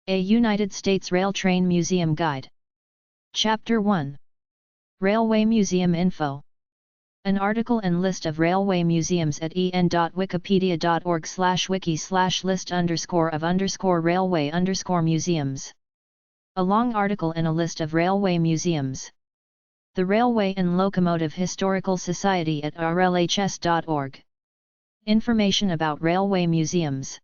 A United States Rail Train Museum Guide. Chapter 1. Railway Museum Info. An article and list of railway museums at en.wikipedia.org/wiki/list_of_railway_museums. A long article and a list of railway museums. The Railway and Locomotive Historical Society at rlhs.org. Information about railway museums.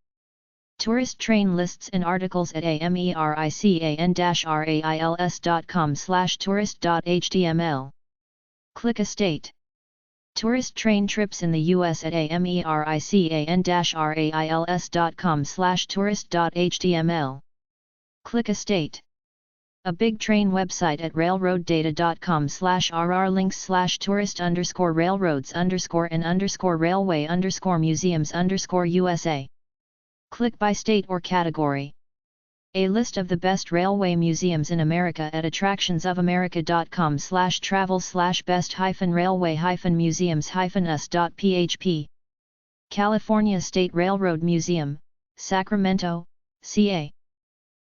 Tourist train lists and articles at american-rails.com/tourist.html. Click Estate. Tourist train trips in the U.S. at american-rails.com/tourist.html. Click Estate. A big train website at railroaddata.com/rr links/tourist_railroads_and_railway_museums_USA. Click by state or category. A list of the best railway museums in America at attractions-of-america.com/travel/best-railway-museums-us.php. California State Railroad Museum, Sacramento, CA.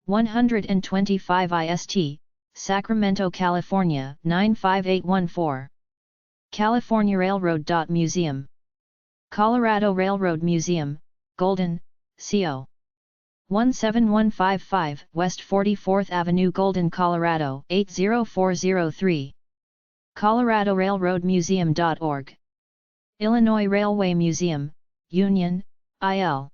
125 IST, Sacramento, California 95814. California Railroad Museum. Colorado Railroad Museum, Golden, CO. 17155 West 44th Avenue, Golden, Colorado 80403. Colorado Railroad Museum.org. Illinois Railway Museum, Union, IL.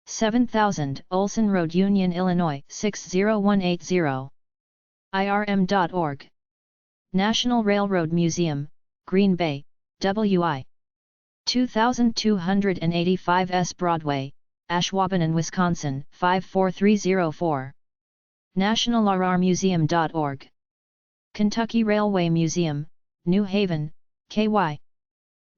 7000 Olson Road, Union, Illinois 60180. IRM.org. National Railroad Museum, Green Bay, WI. 2285 S. Broadway, Ashwaubenon, Wisconsin 54304. NationalRRMuseum.org. Kentucky Railway Museum, New Haven, KY.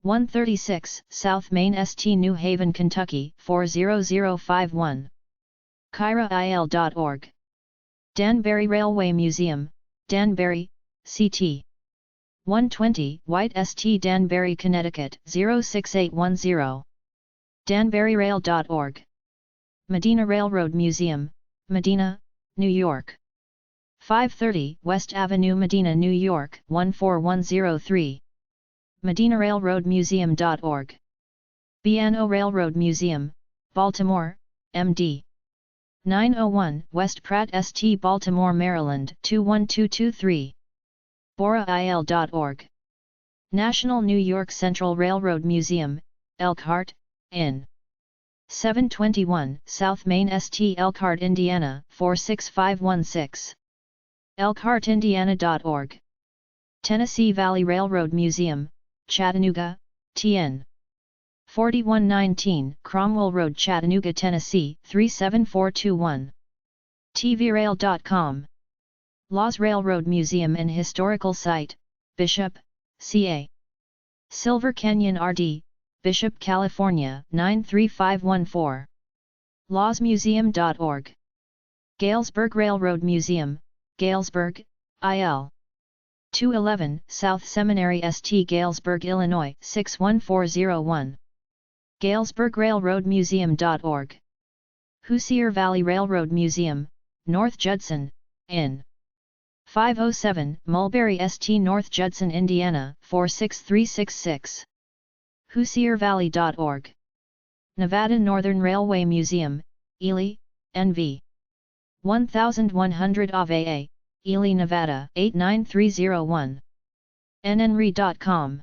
136 South Main St. New Haven, Kentucky 40051. KyraIL.org. Danbury Railway Museum, Danbury, CT. 120 White St. Danbury, Connecticut 06810. DanburyRail.org. Medina Railroad Museum, Medina, New York. 530 West Avenue, Medina, New York 14103. MedinaRailroadMuseum.org. Biano Railroad Museum, Baltimore, MD. 901 West Pratt St. Baltimore, Maryland 21223. BoraIL.org. National New York Central Railroad Museum, Elkhart, in. 721 South Main St. Elkhart, Indiana 46516. ElkhartIndiana.org. Tennessee Valley Railroad Museum, Chattanooga, TN. 4119 Cromwell Road, Chattanooga, Tennessee 37421. tvrail.com. Laws Railroad Museum and Historical Site, Bishop, CA. Silver Canyon RD, Bishop, California 93514. lawsmuseum.org. Galesburg Railroad Museum, Galesburg, IL. 211 South Seminary St. Galesburg, Illinois 61401. GalesburgRailroadMuseum.org. Hoosier Valley Railroad Museum, North Judson, in. 507 Mulberry St. North Judson, Indiana 46366. HoosierValley.org. Nevada Northern Railway Museum, Ely, NV. 1100 AVA, Ely, Nevada 89301. nnre.com.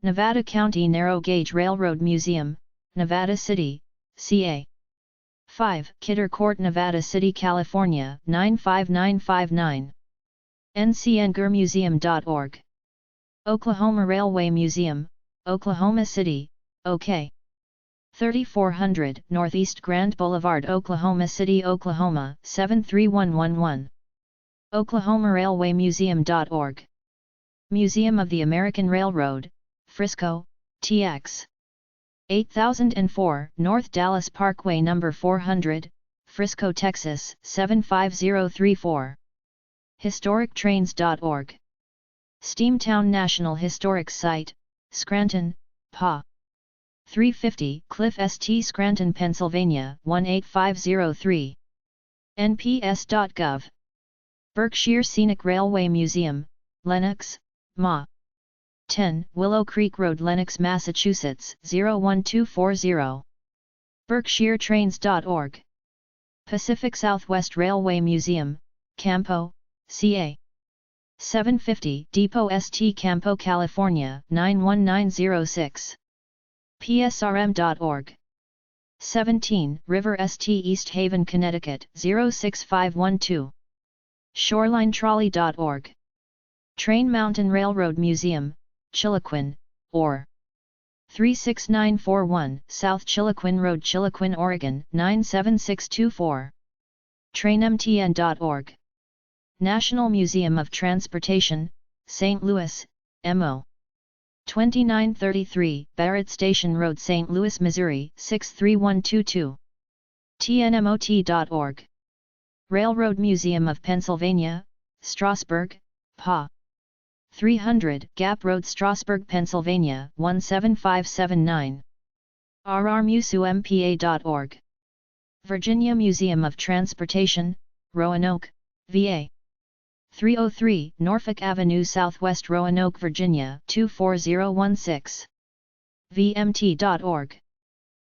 Nevada County Narrow Gauge Railroad Museum, Nevada City, CA. 5 Kidder Court, Nevada City, California 95959. ncngurmuseum.org. Oklahoma Railway Museum, Oklahoma City, OK. 3400 Northeast Grand Boulevard, Oklahoma City, Oklahoma 73111. OklahomaRailwayMuseum.org. Museum of the American Railroad, Frisco, TX. 8004 North Dallas Parkway No. 400, Frisco, Texas 75034. HistoricTrains.org. Steamtown National Historic Site, Scranton, PA. 350 Cliff St. Scranton, Pennsylvania 18503. nps.gov. Berkshire Scenic Railway Museum, Lenox, Ma. 10, Willow Creek Road, Lenox, Massachusetts 01240. BerkshireTrains.org. Pacific Southwest Railway Museum, Campo, CA. 750 Depot St. Campo, California 91906. PSRM.org. 17 River St. East Haven, Connecticut 06512. ShorelineTrolley.org. Train Mountain Railroad Museum, Chiloquin, or 36941 South Chiloquin Road, Chiloquin, Oregon 97624. TrainMTN.org. National Museum of Transportation, St. Louis, MO. 2933 Barrett Station Road, St. Louis, Missouri 63122. TNMOT.org. Railroad Museum of Pennsylvania, Strasburg, PA. 300 Gap Road, Strasburg, Pennsylvania 17579. RRMuseumPA.org. Virginia Museum of Transportation, Roanoke, VA. 303 Norfolk Avenue Southwest, Roanoke, Virginia 24016. VMT.org.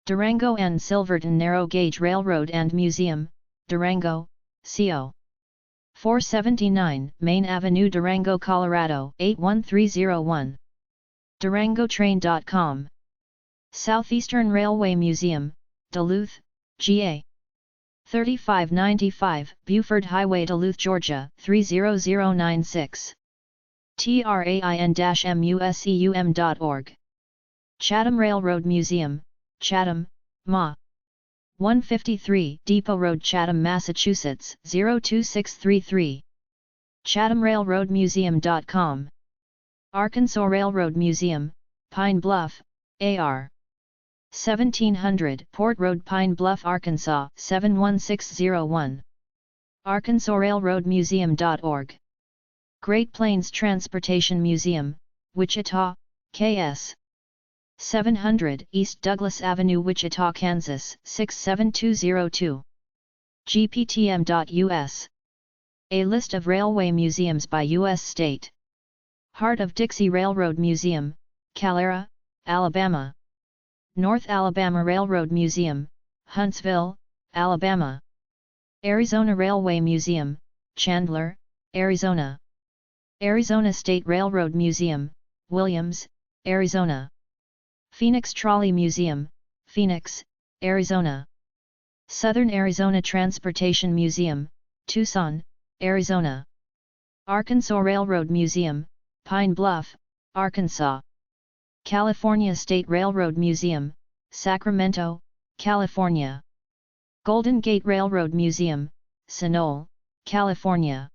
Durango and Silverton Narrow Gauge Railroad and Museum, Durango, CO. 479 Main Avenue, Durango, Colorado 81301. DurangoTrain.com. Southeastern Railway Museum, Duluth, GA. 3595 Buford Highway, Duluth, Georgia 30096. TRAIN-MUSEUM.org. Chatham Railroad Museum, Chatham, Ma. 153 Depot Road, Chatham, Massachusetts 02633. ChathamRailroadMuseum.com. Arkansas Railroad Museum, Pine Bluff, AR. 1700 Port Road, Pine Bluff, Arkansas 71601. ArkansasRailroadMuseum.org. Great Plains Transportation Museum, Wichita, KS. 700 East Douglas Avenue, Wichita, Kansas 67202. GPTM.US. A list of railway museums by U.S. state. Heart of Dixie Railroad Museum, Calera, Alabama. North Alabama Railroad Museum, Huntsville, Alabama. Arizona Railway Museum, Chandler, Arizona. Arizona State Railroad Museum, Williams, Arizona. Phoenix Trolley Museum, Phoenix, Arizona. Southern Arizona Transportation Museum, Tucson, Arizona. Arkansas Railroad Museum, Pine Bluff, Arkansas. California State Railroad Museum, Sacramento, California. Golden Gate Railroad Museum, Sunol, California.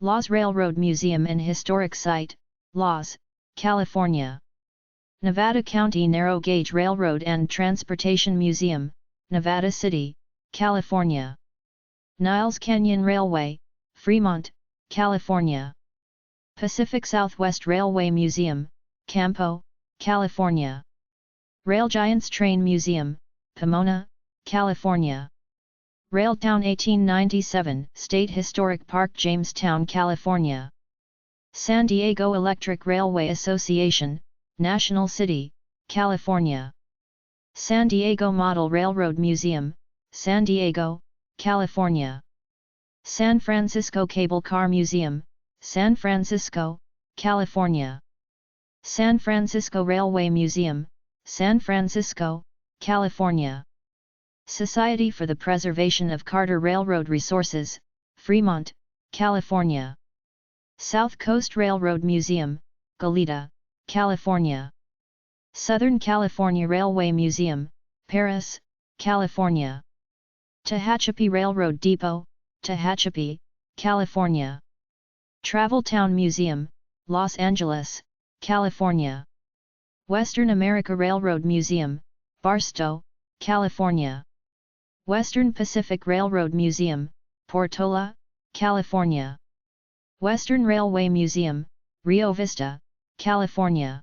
Laws Railroad Museum and Historic Site, Laws, California. Nevada County Narrow Gauge Railroad and Transportation Museum, Nevada City, California. Niles Canyon Railway, Fremont, California. Pacific Southwest Railway Museum, Campo, California. Rail Giants Train Museum, Pomona, California. Railtown 1897 State Historic Park, Jamestown, California. San Diego Electric Railway Association, National City, California. San Diego Model Railroad Museum, San Diego, California. San Francisco Cable Car Museum, San Francisco, California. San Francisco Railway Museum, San Francisco, California. Society for the Preservation of Carter Railroad Resources, Fremont, California. South Coast Railroad Museum, Goleta, California. Southern California Railway Museum, Paris, California. Tehachapi Railroad Depot, Tehachapi, California. Travel Town Museum, Los Angeles, California. Western America Railroad Museum, Barstow, California. Western Pacific Railroad Museum, Portola, California. Western Railway Museum, Rio Vista, California.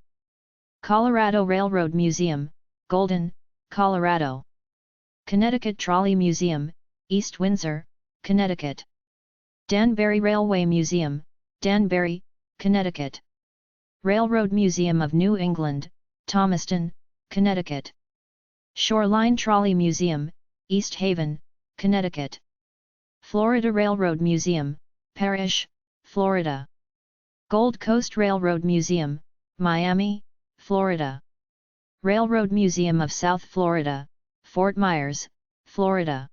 Colorado Railroad Museum, Golden, Colorado. Connecticut Trolley Museum, East Windsor, Connecticut. Danbury Railway Museum, Danbury, Connecticut. Railroad Museum of New England, Thomaston, Connecticut. Shoreline Trolley Museum, East Haven, Connecticut. Florida Railroad Museum, Parrish, Florida. Gold Coast Railroad Museum, Miami, Florida. Railroad Museum of South Florida, Fort Myers, Florida.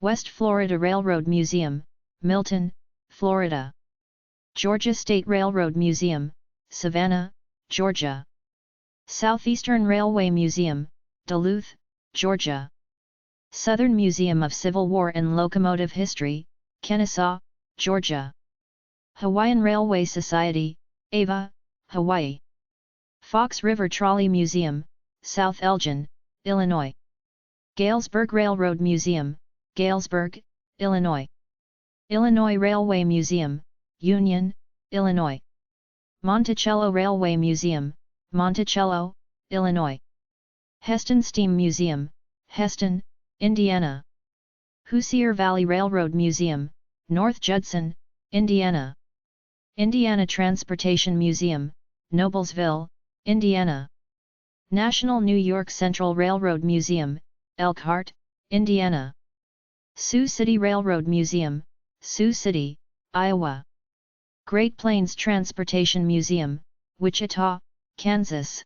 West Florida Railroad Museum, Milton, Florida. Georgia State Railroad Museum, Savannah, Georgia. Southeastern Railway Museum, Duluth, Georgia. Southern Museum of Civil War and Locomotive History, Kennesaw, Georgia. Hawaiian Railway Society, Ava, Hawaii. Fox River Trolley Museum, South Elgin, Illinois. Galesburg Railroad Museum, Galesburg, Illinois. Illinois Railway Museum, Union, Illinois. Monticello Railway Museum, Monticello, Illinois. Heston Steam Museum, Heston, Indiana. Hoosier Valley Railroad Museum, North Judson, Indiana. Indiana Transportation Museum, Noblesville, Indiana. National New York Central Railroad Museum, Elkhart, Indiana. Sioux City Railroad Museum, Sioux City, Iowa. Great Plains Transportation Museum, Wichita, Kansas.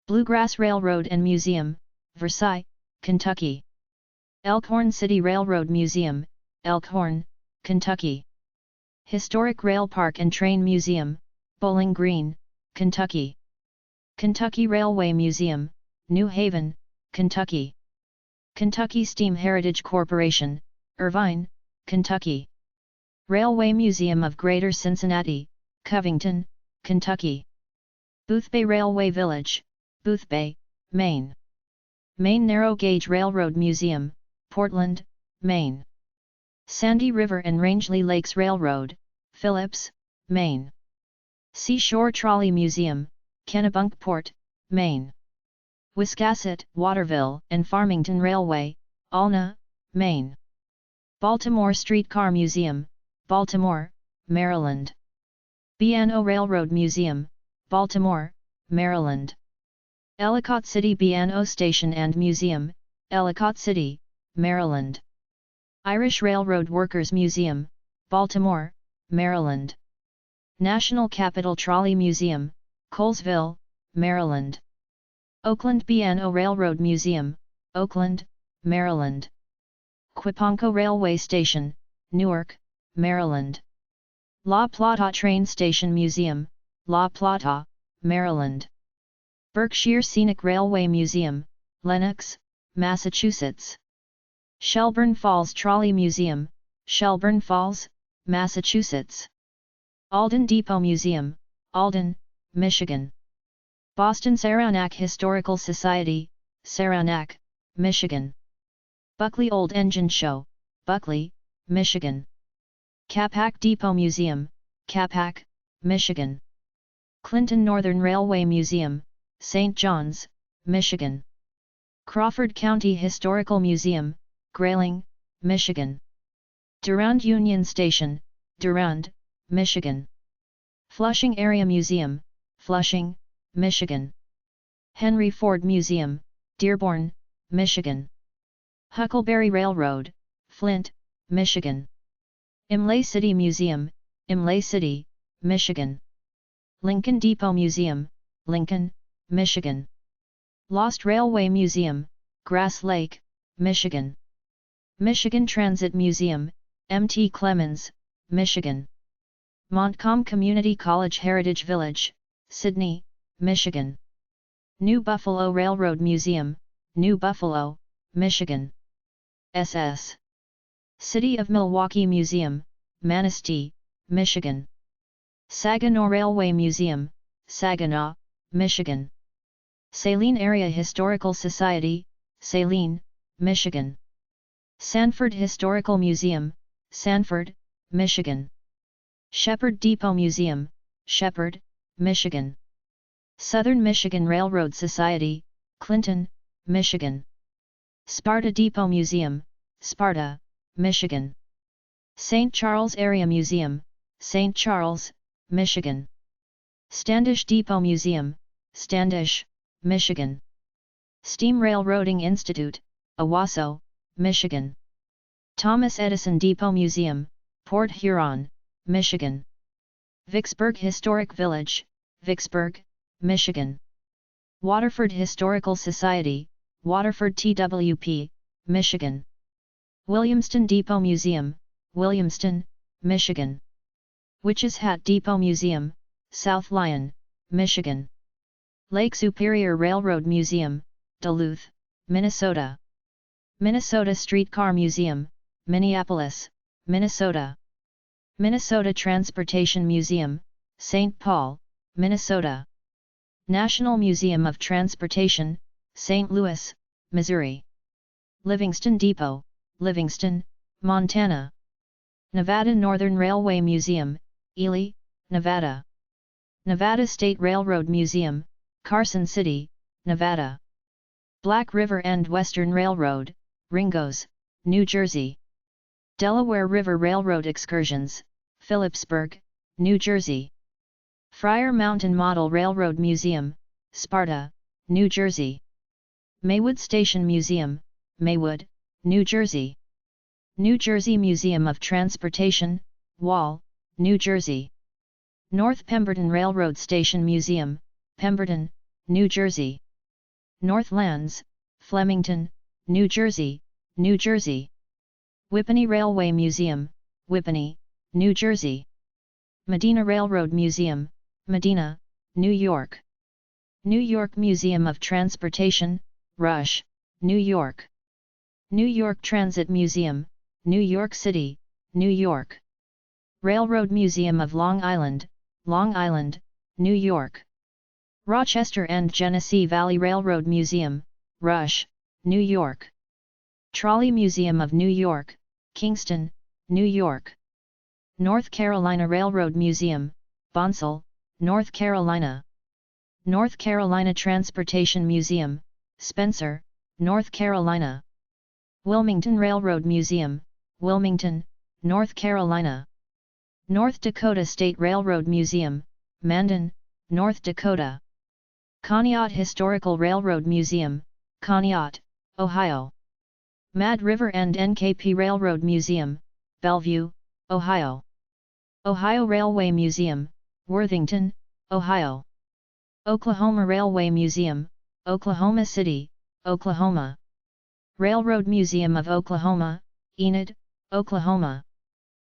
Bluegrass Railroad and Museum, Versailles, Kentucky. Elkhorn City Railroad Museum, Elkhorn, Kentucky. Historic Rail Park and Train Museum, Bowling Green, Kentucky. Kentucky Railway Museum, New Haven, Kentucky. Kentucky Steam Heritage Corporation, Irvine, Kentucky. Railway Museum of Greater Cincinnati, Covington, Kentucky. Boothbay Railway Village, Boothbay, Maine. Maine Narrow Gauge Railroad Museum, Portland, Maine. Sandy River and Rangeley Lakes Railroad, Phillips, Maine. Seashore Trolley Museum, Kennebunkport, Maine. Wiscasset, Waterville, and Farmington Railway, Alna, Maine. Baltimore Streetcar Museum, Baltimore, Maryland. B&O Railroad Museum, Baltimore, Maryland. Ellicott City B&O Station and Museum, Ellicott City, Maryland. Irish Railroad Workers Museum, Baltimore, Maryland. National Capital Trolley Museum, Colesville, Maryland. Oakland B&O Railroad Museum, Oakland, Maryland. Quiponco Railway Station, Newark, Maryland. La Plata Train Station Museum, La Plata, Maryland. Berkshire Scenic Railway Museum, Lenox, Massachusetts. Shelburne Falls Trolley Museum, Shelburne Falls, Massachusetts. Alden Depot Museum, Alden, Michigan. Boston Saranac Historical Society, Saranac, Michigan. Buckley Old Engine Show, Buckley, Michigan. Capac Depot Museum, Capac, Michigan. Clinton Northern Railway Museum, St. John's, Michigan. Crawford County Historical Museum, Grayling, Michigan. Durand Union Station, Durand, Michigan. Flushing Area Museum, Flushing, Michigan. Henry Ford Museum, Dearborn, Michigan. Huckleberry Railroad, Flint, Michigan. Imlay City Museum, Imlay City, Michigan. Lincoln Depot Museum, Lincoln, Michigan. Lost Railway Museum, Grass Lake, Michigan. Michigan Transit Museum, M.T. Clemens, Michigan. Montcalm Community College Heritage Village, Sydney, Michigan. New Buffalo Railroad Museum, New Buffalo, Michigan. SS. City of Milwaukee Museum, Manistee, Michigan. Saginaw Railway Museum, Saginaw, Michigan. Saline Area Historical Society, Saline, Michigan. Sanford Historical Museum, Sanford, Michigan. Shepherd Depot Museum, Shepherd, Michigan. Southern Michigan Railroad Society, Clinton, Michigan. Sparta Depot Museum, Sparta, Michigan. St. Charles Area Museum, St. Charles, Michigan. Standish Depot Museum, Standish, Michigan. Steam Railroading Institute, Owasso, Michigan. Thomas Edison Depot Museum, Port Huron, Michigan. Vicksburg Historic Village, Vicksburg, Michigan. Waterford Historical Society, Waterford TWP, Michigan. Williamston Depot Museum, Williamston, Michigan. Witches Hat Depot Museum, South Lyon, Michigan. Lake Superior Railroad Museum, Duluth, Minnesota. Minnesota Streetcar Museum, Minneapolis, Minnesota. Minnesota Transportation Museum, St. Paul, Minnesota. National Museum of Transportation, St. Louis, Missouri. Livingston Depot, Livingston, Montana. Nevada Northern Railway Museum, Ely, Nevada. Nevada State Railroad Museum, Carson City, Nevada. Black River and Western Railroad, Ringgoes, New Jersey. Delaware River Railroad Excursions, Phillipsburg, New Jersey. Friar Mountain Model Railroad Museum, Sparta, New Jersey. Maywood Station Museum, Maywood, New Jersey. New Jersey Museum of Transportation, Wall, New Jersey. North Pemberton Railroad Station Museum, Pemberton, New Jersey. Northlands, Flemington, New Jersey, New Jersey. Whippany Railway Museum, Whippany, New Jersey. Medina Railroad Museum, Medina, New York. New York Museum of Transportation, Rush, New York. New York Transit Museum, New York City, New York. Railroad Museum of Long Island, Long Island, New York. Rochester and Genesee Valley Railroad Museum, Rush, New York. Trolley Museum of New York, Kingston, New York. North Carolina Railroad Museum, Bonsall, North Carolina. North Carolina Transportation Museum, Spencer, North Carolina. Wilmington Railroad Museum, Wilmington, North Carolina. North Dakota State Railroad Museum, Mandan, North Dakota. Conneaut Historical Railroad Museum, Conneaut, Ohio. Mad River and NKP Railroad Museum, Bellevue, Ohio. Ohio Railway Museum, Worthington, Ohio. Oklahoma Railway Museum, Oklahoma City, Oklahoma. Railroad Museum of Oklahoma, Enid, Oklahoma.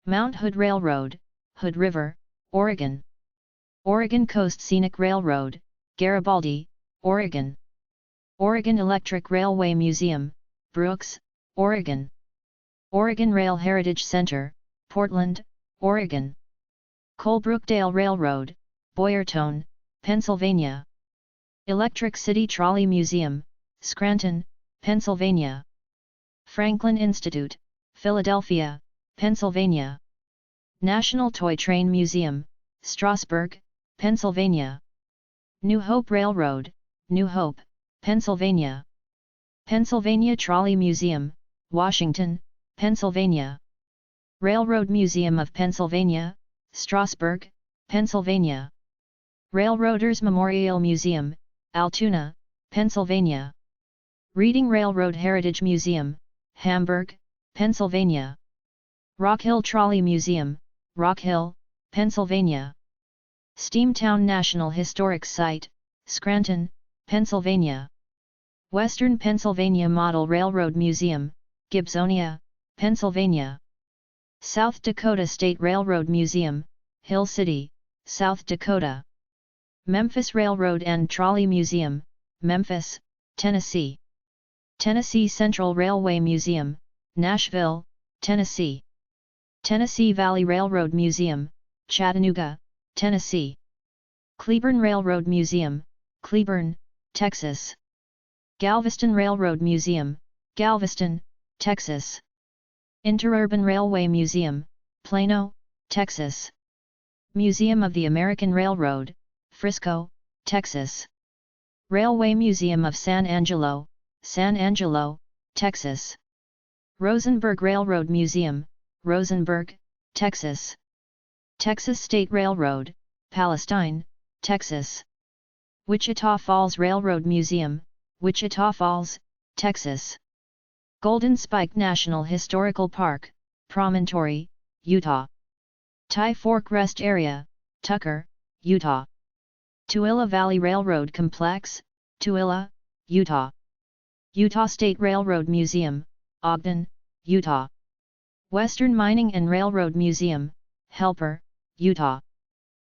Mount Hood Railroad, Hood River, Oregon. Oregon Coast Scenic Railroad, Garibaldi, Oregon. Oregon Electric Railway Museum, Brooks, Oregon. Oregon Rail Heritage Center, Portland, Oregon. Colebrookdale Railroad, Boyertown, Pennsylvania. Electric City Trolley Museum, Scranton, Pennsylvania. Franklin Institute, Philadelphia, Pennsylvania. National Toy Train Museum, Strasburg, Pennsylvania. New Hope Railroad, New Hope, Pennsylvania. Pennsylvania Trolley Museum, Washington, Pennsylvania. Railroad Museum of Pennsylvania, Strasburg, Pennsylvania. Railroaders Memorial Museum, Altoona, Pennsylvania. Reading Railroad Heritage Museum, Hamburg, Pennsylvania. Rock Hill Trolley Museum, Rock Hill, Pennsylvania. Steamtown National Historic Site, Scranton, Pennsylvania. Western Pennsylvania Model Railroad Museum, Gibsonia, Pennsylvania. South Dakota State Railroad Museum, Hill City, South Dakota. Memphis Railroad and Trolley Museum, Memphis, Tennessee. Tennessee Central Railway Museum, Nashville, Tennessee. Tennessee Valley Railroad Museum, Chattanooga, Tennessee. Cleburne Railroad Museum, Cleburne, Texas. Galveston Railroad Museum, Galveston, Texas. Interurban Railway Museum, Plano, Texas. Museum of the American Railroad, Frisco, Texas. Railway Museum of San Angelo, San Angelo, Texas. Rosenberg Railroad Museum, Rosenberg, Texas. Texas State Railroad, Palestine, Texas. Wichita Falls Railroad Museum, Wichita Falls, Texas. Golden Spike National Historical Park, Promontory, Utah. Tie Fork Rest Area, Tucker, Utah. Tooele Valley Railroad Complex, Tooele, Utah. Utah State Railroad Museum, Ogden, Utah. Western Mining and Railroad Museum, Helper, Utah.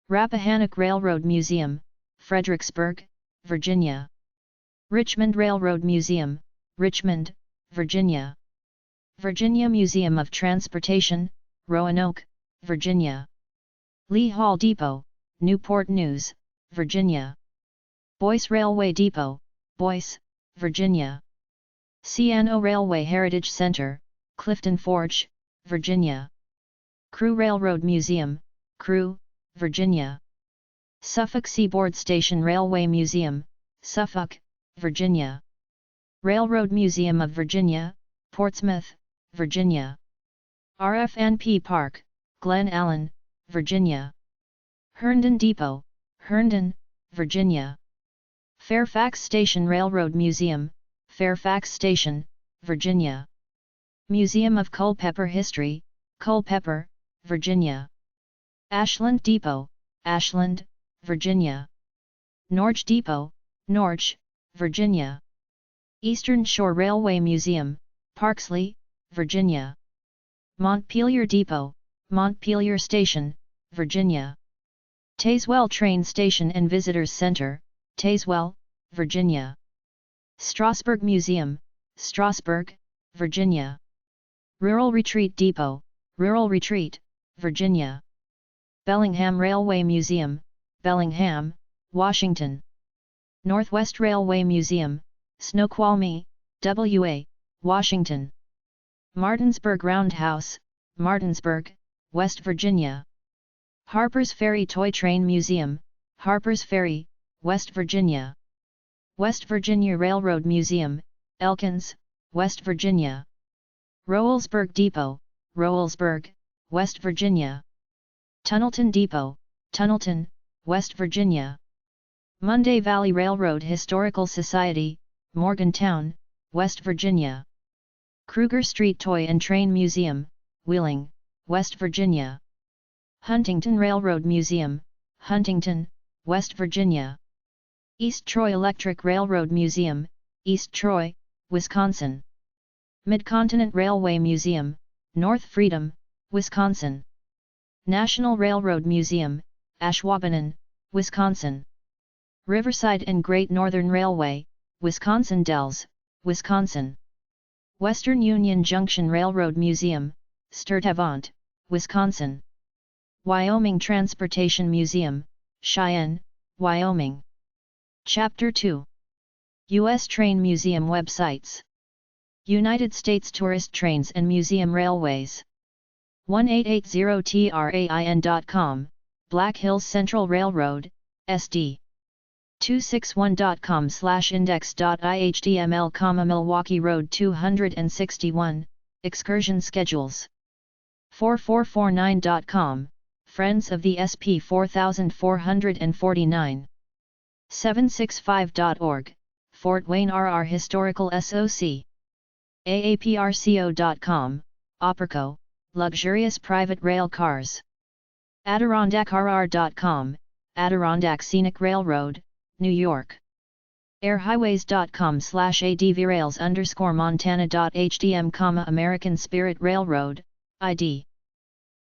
Rappahannock Railroad Museum, Fredericksburg, Virginia. Richmond Railroad Museum, Richmond, Virginia. Virginia Museum of Transportation, Roanoke, Virginia. Lee Hall Depot, Newport News, Virginia. Boyce Railway Depot, Boyce, Virginia. C&O Railway Heritage Center, Clifton Forge, Virginia. Crew Railroad Museum, Crew, Virginia. Suffolk Seaboard Station Railway Museum, Suffolk, Virginia. Railroad Museum of Virginia, Portsmouth, Virginia. RFNP Park, Glen Allen, Virginia. Herndon Depot, Herndon, Virginia. Fairfax Station Railroad Museum, Fairfax Station, Virginia. Museum of Culpeper History, Culpeper, Virginia. Ashland Depot, Ashland, Virginia. Norge Depot, Norge, Virginia. Eastern Shore Railway Museum, Parksley, Virginia. Montpelier Depot, Montpelier Station, Virginia. Tazewell Train Station and Visitors Center, Tazewell, Virginia. Strasburg Museum, Strasburg, Virginia. Rural Retreat Depot, Rural Retreat, Virginia. Bellingham Railway Museum, Bellingham, Washington. Northwest Railway Museum, Snoqualmie, WA, Washington. Martinsburg Roundhouse, Martinsburg, West Virginia. Harper's Ferry Toy Train Museum, Harper's Ferry, West Virginia. West Virginia Railroad Museum, Elkins, West Virginia. Rowellsburg Depot, Rowellsburg, West Virginia. Tunnelton Depot, Tunnelton, West Virginia. Monday Valley Railroad Historical Society, Morgantown, West Virginia. Kruger Street Toy and Train Museum, Wheeling, West Virginia. Huntington Railroad Museum, Huntington, West Virginia. East Troy Electric Railroad Museum, East Troy, Wisconsin. Mid-Continent Railway Museum, North Freedom, Wisconsin. National Railroad Museum, Ashwaubenon, Wisconsin. Riverside and Great Northern Railway, Wisconsin Dells, Wisconsin. Western Union Junction Railroad Museum, Sturtevant, Wisconsin. Wyoming Transportation Museum, Cheyenne, Wyoming. Chapter 2. U.S. Train Museum Websites. United States Tourist Trains and Museum Railways. 1880train.com, Black Hills Central Railroad, SD. 261.com/index.ihtml, Milwaukee Road 261, Excursion Schedules. 4449.com, Friends of the SP 4449. 765.org, Fort Wayne RR Historical SOC. AAPRCO.com, Operco, Luxurious Private Rail Cars. AdirondackRR.com, Adirondack Scenic Railroad, New York. airhighways.com/advrails_montana.hdm, American Spirit Railroad, ID.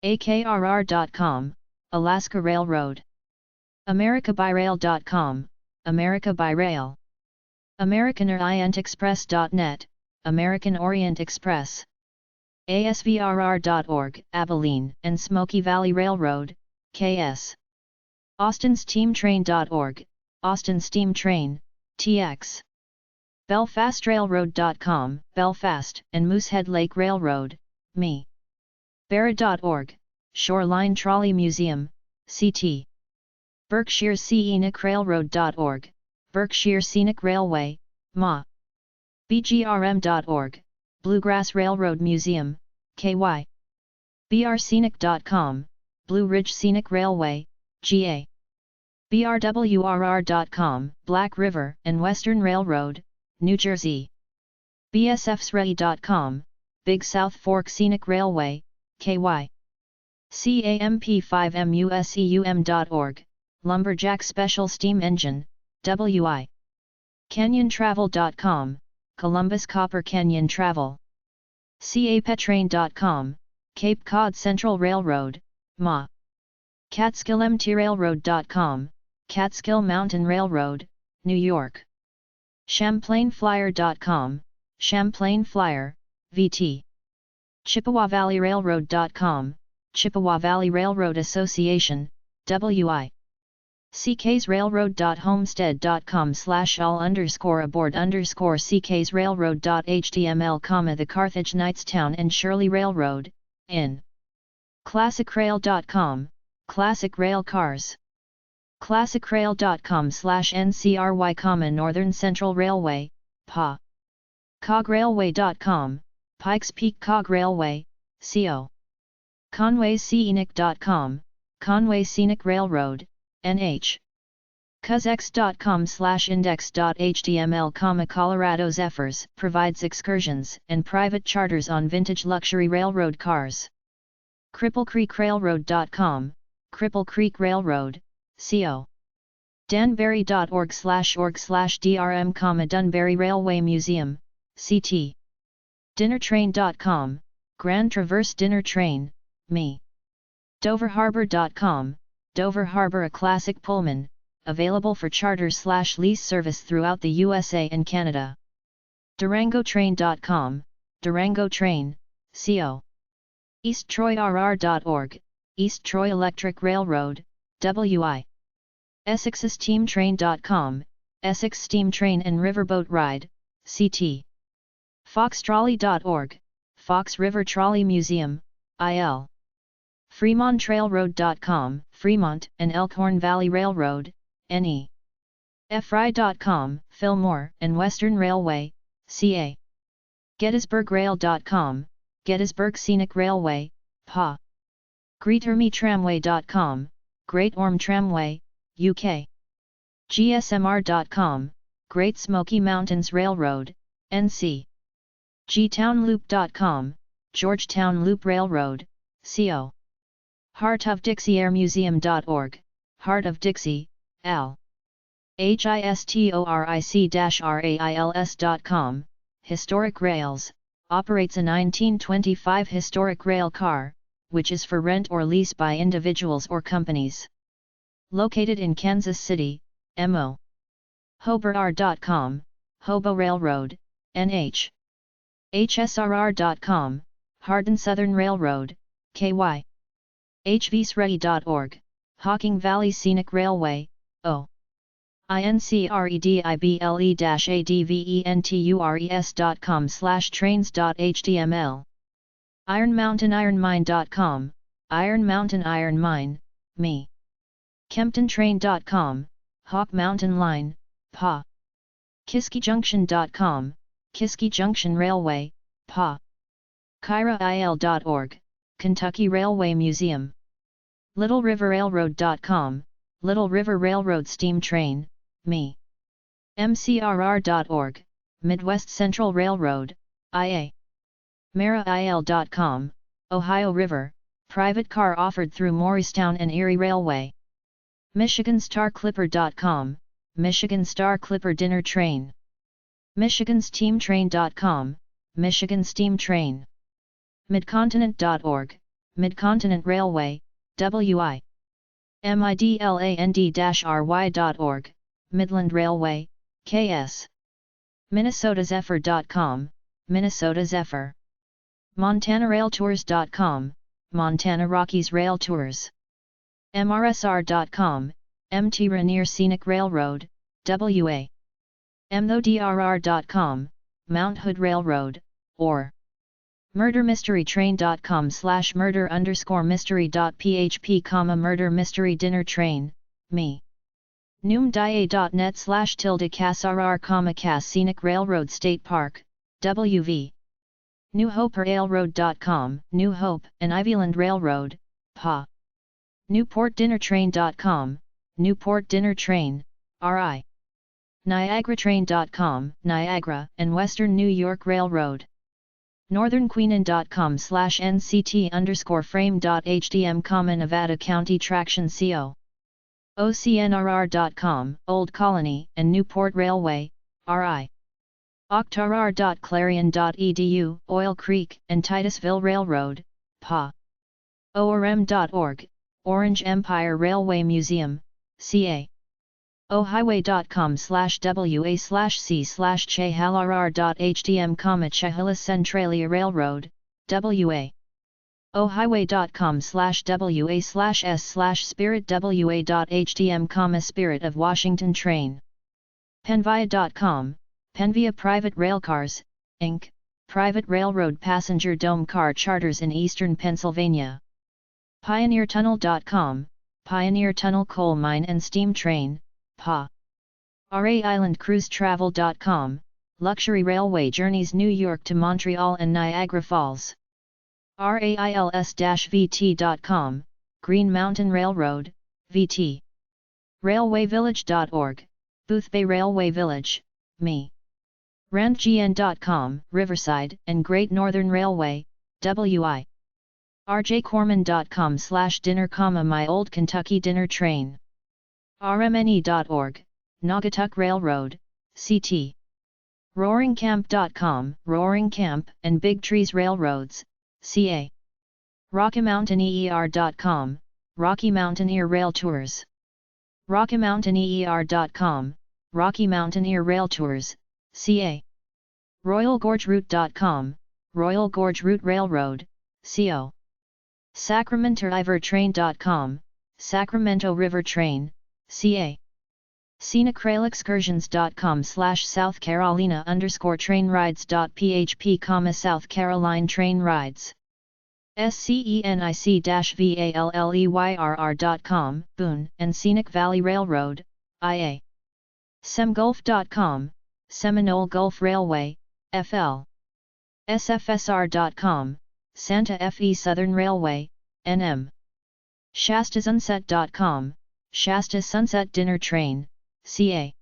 AKRR.com, Alaska Railroad. AmericaByRail.com, America by Rail. AmericanOrientExpress.net, American Orient Express. ASVRR.org, Abilene and Smoky Valley Railroad, KS. AustinSteamTrain.org, Austin Steam Train, TX. BelfastRailroad.com, Belfast and Moosehead Lake Railroad, ME. Barra.org, Shoreline Trolley Museum, CT. Berkshire Scenic Railroad.org, Berkshire Scenic Railway, MA. BGRM.org, Bluegrass Railroad Museum, KY. brScenic.com, Blue Ridge Scenic Railway, GA. brwrr.com, Black River and Western Railroad, New Jersey. bsfsready.com, Big South Fork Scenic Railway, KY. camp5museum.org, Lumberjack Special Steam Engine, WI. canyontravel.com, Columbus Copper Canyon Travel. capetrain.com, Cape Cod Central Railroad, MA. catskillmtrailroad.com, Catskill Mountain Railroad, New York. champlainflyer.com, Champlain Flyer, VT. chippewavalleyrailroad.com, Chippewa Valley Railroad Association, WI. ckaysrailroad.homestead.com/all_aboard_ckaysrailroad.html, the Carthage Knightstown and Shirley Railroad, in. classicrail.com, Classic Rail Cars. classicrail.com/ncry, Northern Central Railway, PA. cograilway.com, Pikes Peak Cog Railway, CO. conwayscenic.com, Conway Scenic Railroad, NH. cuzx.com/index.html, Colorado Zephyrs provides excursions and private charters on vintage luxury railroad cars. cripplecreekrailroad.com, Cripple Creek Railroad, CO. danbury.org/drm, Dunbury Railway Museum, CT. dinnertrain.com, Grand Traverse Dinner Train, ME. doverharbor.com, Dover Harbor, a classic Pullman, available for charter/lease service throughout the USA and Canada. durangotrain.com, Durango Train, CO. easttroyrr.org, East Troy Electric Railroad, WI. essexsteamtrain.com, Essex Steam Train and Riverboat Ride, CT. foxtrolley.org, Fox River Trolley Museum, IL. fremonttrailroad.com, Fremont and Elkhorn Valley Railroad, NE. fry.com, Fillmore and Western Railway, CA. gettysburgrail.com, Gettysburg Scenic Railway, PA. greatormetramway.com, Great Orme Tramway, UK. gsmr.com, Great Smoky Mountains Railroad, NC. gtownloop.com, Georgetown Loop Railroad, CO. heartofdixieairmuseum.org, Heart of Dixie, L. historic-rails.com, Historic Rails, operates a 1925 historic rail car, which is for rent or lease by individuals or companies. Located in Kansas City, MO. hoberr.com, Hobo Railroad, NH. hsrr.com, Hardin Southern Railroad, KY. hvsready.org, Hocking Valley Scenic Railway, O. incredible-adventures.com/trains.html. Iron Mountain Ironmine.com, Iron Mountain Iron Mine, ME. kemptontrain.com, Hawk Mountain Line, PA. kiskijunction.com, Kiski Junction Railway, PA. kyrail.org, Kentucky Railway Museum. littleriverrailroad.com, Little River Railroad Steam Train, ME. mcrr.org, Midwest Central Railroad, IA. marail.com, Ohio River, private car offered through Morristown and Erie Railway. michiganstarclipper.com, Michigan Star Clipper Dinner Train. michigansteamtrain.com, Michigan Steam Train. midcontinent.org, Midcontinent Railway, WI. midland-ry.org, Midland Railway, KS. minnesotazephyr.com, Minnesota Zephyr. montanaRailTours.com, Montana Rockies Rail Tours. mrsr.com, MT Rainier Scenic Railroad, WA. mthodrr.com, Mount Hood Railroad, or murdermysterytrain.com/murder_mystery.php, Murder Mystery Dinner Train, me. noomdia.net/cas-rr, Cass Scenic Railroad State Park, WV. New Hope Railroad.com, New Hope and Ivyland Railroad, PA. NewportDinnerTrain.com, Newport Dinner Train, RI. NiagaraTrain.com, Niagara and Western New York Railroad. NorthernQueenan.com/nct_frame.hdm, Nevada County Traction CO. OCNRR.com, Old Colony and Newport Railway, RI. Octarar.clarion.edu, Oil Creek and Titusville Railroad, PA. ORM.org, Orange Empire Railway Museum, CA. ohighway.com/wa/c/chehalrr.hdm, Chehalis Centralia Railroad, WA. ohighway.com/wa/s/spirit.wa.hdm, Spirit of Washington Train. Penvia.com, Penvia Private Railcars, Inc., private railroad passenger dome car charters in eastern Pennsylvania. PioneerTunnel.com, Pioneer Tunnel Coal Mine and Steam Train, PA. RAIslandCruiseTravel.com, luxury railway journeys New York to Montreal and Niagara Falls. RAILS-VT.com, Green Mountain Railroad, VT. RailwayVillage.org, Boothbay Railway Village, ME. RandGN.com, Riverside and Great Northern Railway, WI. RJCorman.com/dinner, My Old Kentucky Dinner Train. RMNE.org, Naugatuck Railroad, CT. RoaringCamp.com, Roaring Camp and Big Trees Railroads, CA. RockyMountainER.com, Rocky Mountaineer Rail Tours. RockyMountainER.com, Rocky Mountaineer Rail Tours, CA. RoyalGorgeRoute.com, Royal Gorge Route Railroad, CO. SacramentoRiverTrain.com, Sacramento River Train, CA. ScenicRailExcursions.com/South Carolina_trainrides.php, South Caroline Train Rides. SCENIC-VALLEYRR.com, Boone and Scenic Valley Railroad, IA. SEMGulf.com, Seminole Gulf Railway, FL. SFSR.com, Santa Fe Southern Railway, NM. ShastaSunset.com, Shasta Sunset Dinner Train, CA.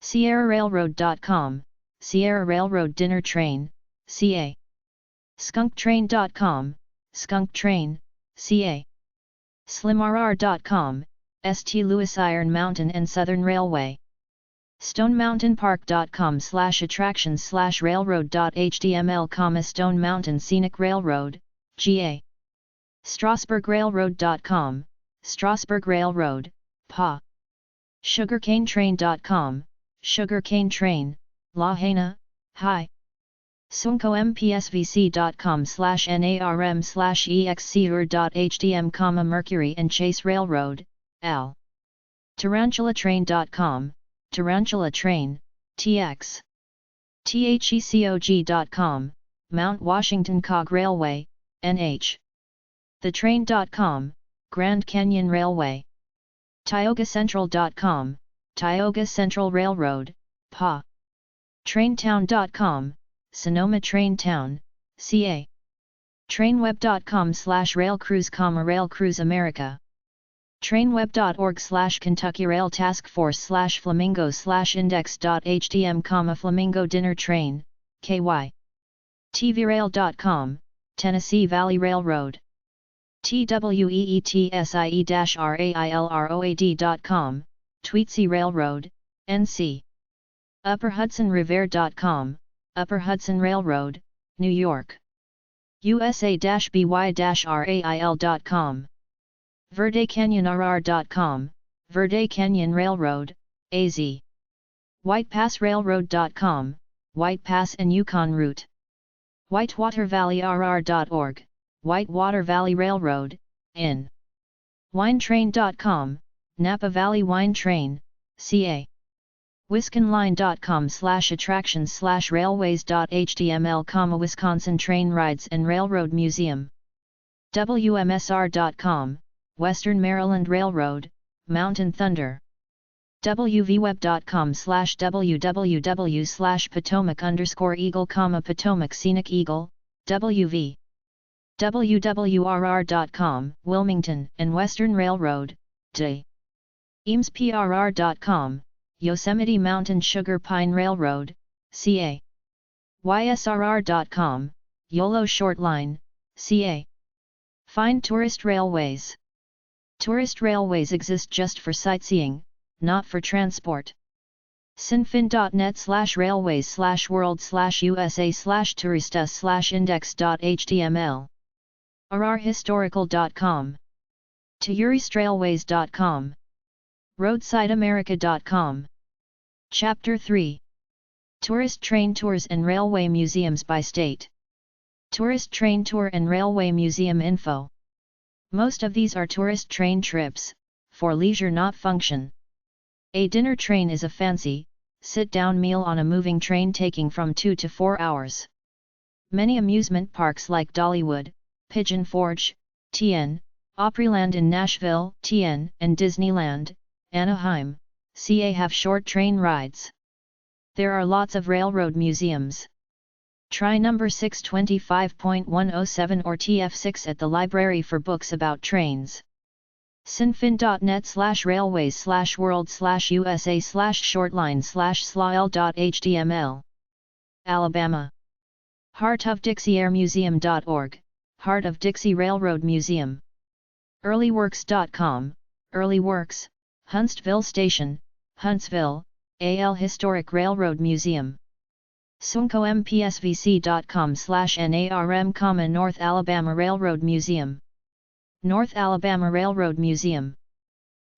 SierraRailroad.com, Sierra Railroad Dinner Train, CA. SkunkTrain.com, Skunk Train, CA. SlimRR.com, St. Louis Iron Mountain and Southern Railway. StoneMountainPark.com/attractions/railroad.html, Stone Mountain Scenic Railroad, GA. StrasburgRailroad.com, Strasburg Railroad, PA. SugarCaneTrain.com, Sugarcane Train, Lahaina, Hi. SUNCOMPSVC.com/NARM/EXCUR.htm, Mercury and Chase Railroad, L. TarantulaTrain.com, Tarantula Train, TX. THECOG.com, Mount Washington Cog Railway, NH. TheTrain.com, Grand Canyon Railway. TiogaCentral.com, Tioga Central Railroad, PA. TrainTown.com, Sonoma Train Town, CA. TrainWeb.com/RailCruise, RailCruise America. TrainWeb.org/Kentucky Rail Task Force/Flamingo/Index.htm, Flamingo Dinner Train, KY. TVRail.com, Tennessee Valley Railroad. TWEETSIE-RAILROAD.com, Tweetsie Railroad, NC. UpperHudsonRiver.com, Upper Hudson Railroad, New York. USA-by-rail.com. VerdeCanyonRR.com, Verde Canyon Railroad, AZ. WhitePassRailroad.com, White Pass and Yukon Route. WhitewaterValleyRR.org, Whitewater Valley Railroad, IN. WineTrain.com, Napa Valley Wine Train, CA. WisconLine.com/attractions/railways.html, Wisconsin Train Rides and Railroad Museum. WMSR.com, Western Maryland Railroad, Mountain Thunder. WVWeb.com/www/Potomac_Eagle, Potomac Scenic Eagle, WV. WWRR.com, Wilmington and Western Railroad, DE. EAMSPRR.com, Yosemite Mountain Sugar Pine Railroad, CA. YSRR.com, YOLO Short Line, CA. Find tourist railways. Tourist railways exist just for sightseeing, not for transport. sinfin.net/railways/world/usa/tourista/index.html. arrarhistorical.com. touristrailways.com. roadsideamerica.com. Chapter 3. Tourist Train Tours and Railway Museums by State. Tourist Train Tour and Railway Museum Info. Most of these are tourist train trips, for leisure not function. A dinner train is a fancy, sit-down meal on a moving train taking from 2 to 4 hours. Many amusement parks like Dollywood, Pigeon Forge, TN, Opryland in Nashville, TN, and Disneyland, Anaheim, CA have short train rides. There are lots of railroad museums. Try number 625.107 or TF6 at the library for books about trains. sinfin.net/railways/world/usa/shortline/sl.html. Alabama. heartofdixieairmuseum.org, Heart of Dixie Railroad Museum. earlyworks.com, Early Works, Huntsville Station, Huntsville, AL Historic Railroad Museum. suncompsvc.com/NARM, North Alabama Railroad Museum. North Alabama Railroad Museum.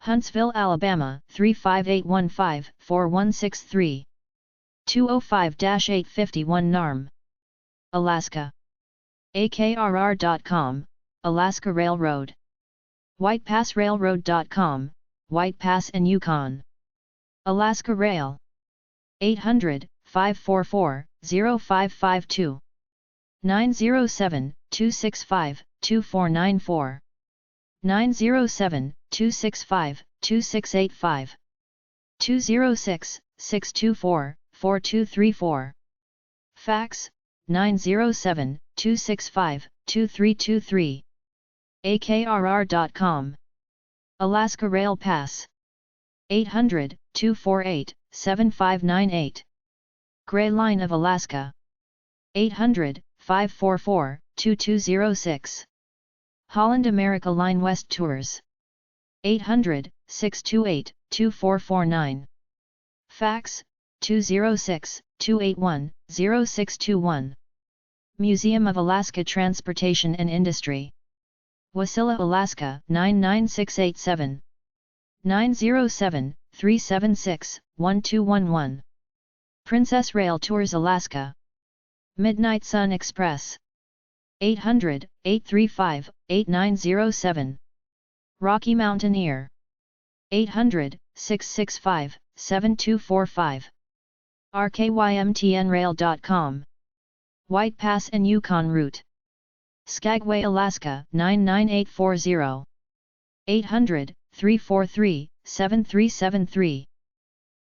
Huntsville, Alabama, 35815-4163. 205-851 NARM. Alaska. AKRR.com, Alaska Railroad. WhitePassRailroad.com, White Pass and Yukon. Alaska Rail. 800-544-0552. 907-265-2494. 907-265-2685. 206-624-4234. Fax, 907-265-2323. AKRR.com. Alaska Rail Pass. 800-248-7598. Gray Line of Alaska. 800-544-2206. Holland America Line West Tours. 800-628-2449. Fax, 206-281-0621. Museum of Alaska Transportation and Industry. Wasilla, Alaska 99687. 907-376-1211. Princess Rail Tours Alaska. Midnight Sun Express. 800-835-8907. Rocky Mountaineer. 800-665-7245. rkymtnrail.com. White Pass and Yukon Route. Skagway, Alaska 99840. 800-343-7373.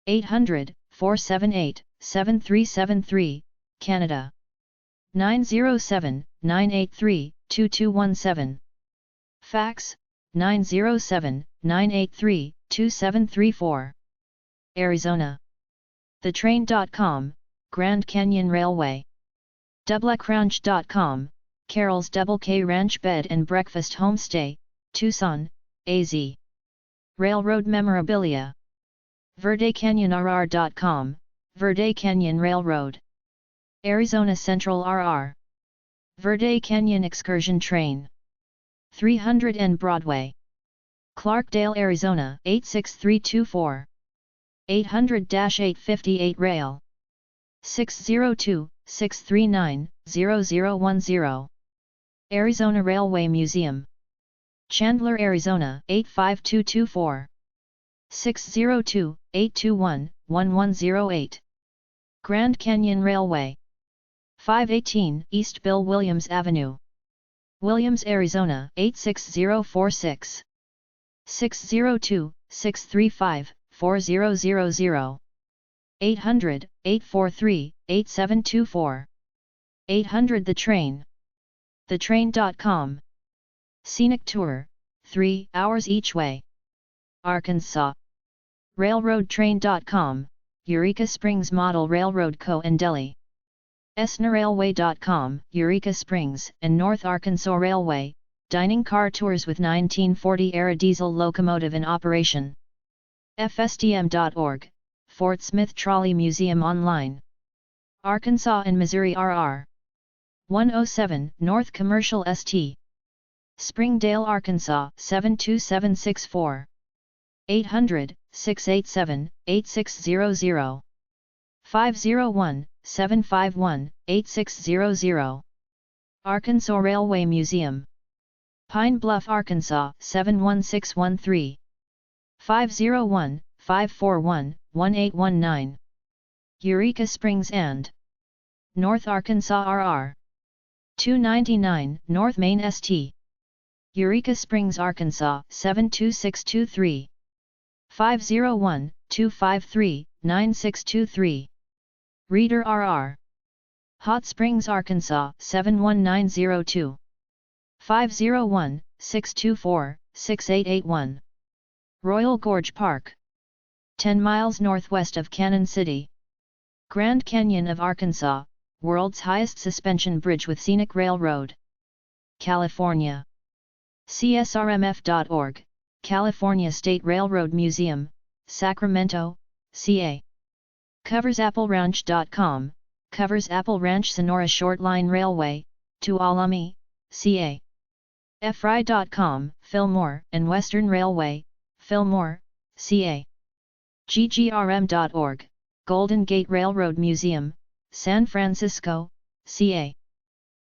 800-478-7373, Canada. 907-983-2217. Fax, 907-983-2734. Arizona. TheTrain.com, Grand Canyon Railway. DoubleCrunch.com, Carol's Double K Ranch Bed and Breakfast Homestay, Tucson, AZ. Railroad Memorabilia. VerdeCanyonRR.com, Verde Canyon Railroad. Arizona Central RR. Verde Canyon Excursion Train. 300 N Broadway. Clarkdale, Arizona 86324. 800-858 Rail. 602-639-0010. Arizona Railway Museum. Chandler, Arizona 85224. 602-821-1108. Grand Canyon Railway. 518 East Bill Williams Avenue. Williams, Arizona 86046. 602-635-4000. 800-843-8724. 800 The Train. thetrain.com. Scenic tour, 3 hours each way. Arkansas. Railroadtrain.com, Eureka Springs Model Railroad Co. and Delhi. SNRailway.com, Eureka Springs and North Arkansas Railway, dining car tours with 1940-era diesel locomotive in operation. FSTM.org, Fort Smith Trolley Museum online. Arkansas and Missouri RR. 107 North Commercial St. Springdale, Arkansas 72764. 800-687-8600. 501-751-8600. Arkansas Railway Museum. Pine Bluff, Arkansas 71613. 501-541-1819. Eureka Springs and North Arkansas RR. 299 North Main St. Eureka Springs, Arkansas 72623. 501-253-9623. Reader RR. Hot Springs, Arkansas 71902. 501-624-6881. Royal Gorge Park. 10 miles northwest of Cannon City. Grand Canyon of Arkansas, world's highest suspension bridge with scenic railroad. California. CSRMF.org, California State Railroad Museum, Sacramento, CA. CoversAppleRanch.com, covers Apple Ranch Sonora Short Line Railway, Tuolumne, CA. FRI.com, Fillmore and Western Railway, Fillmore, CA. GGRM.org, Golden Gate Railroad Museum, San Francisco, CA.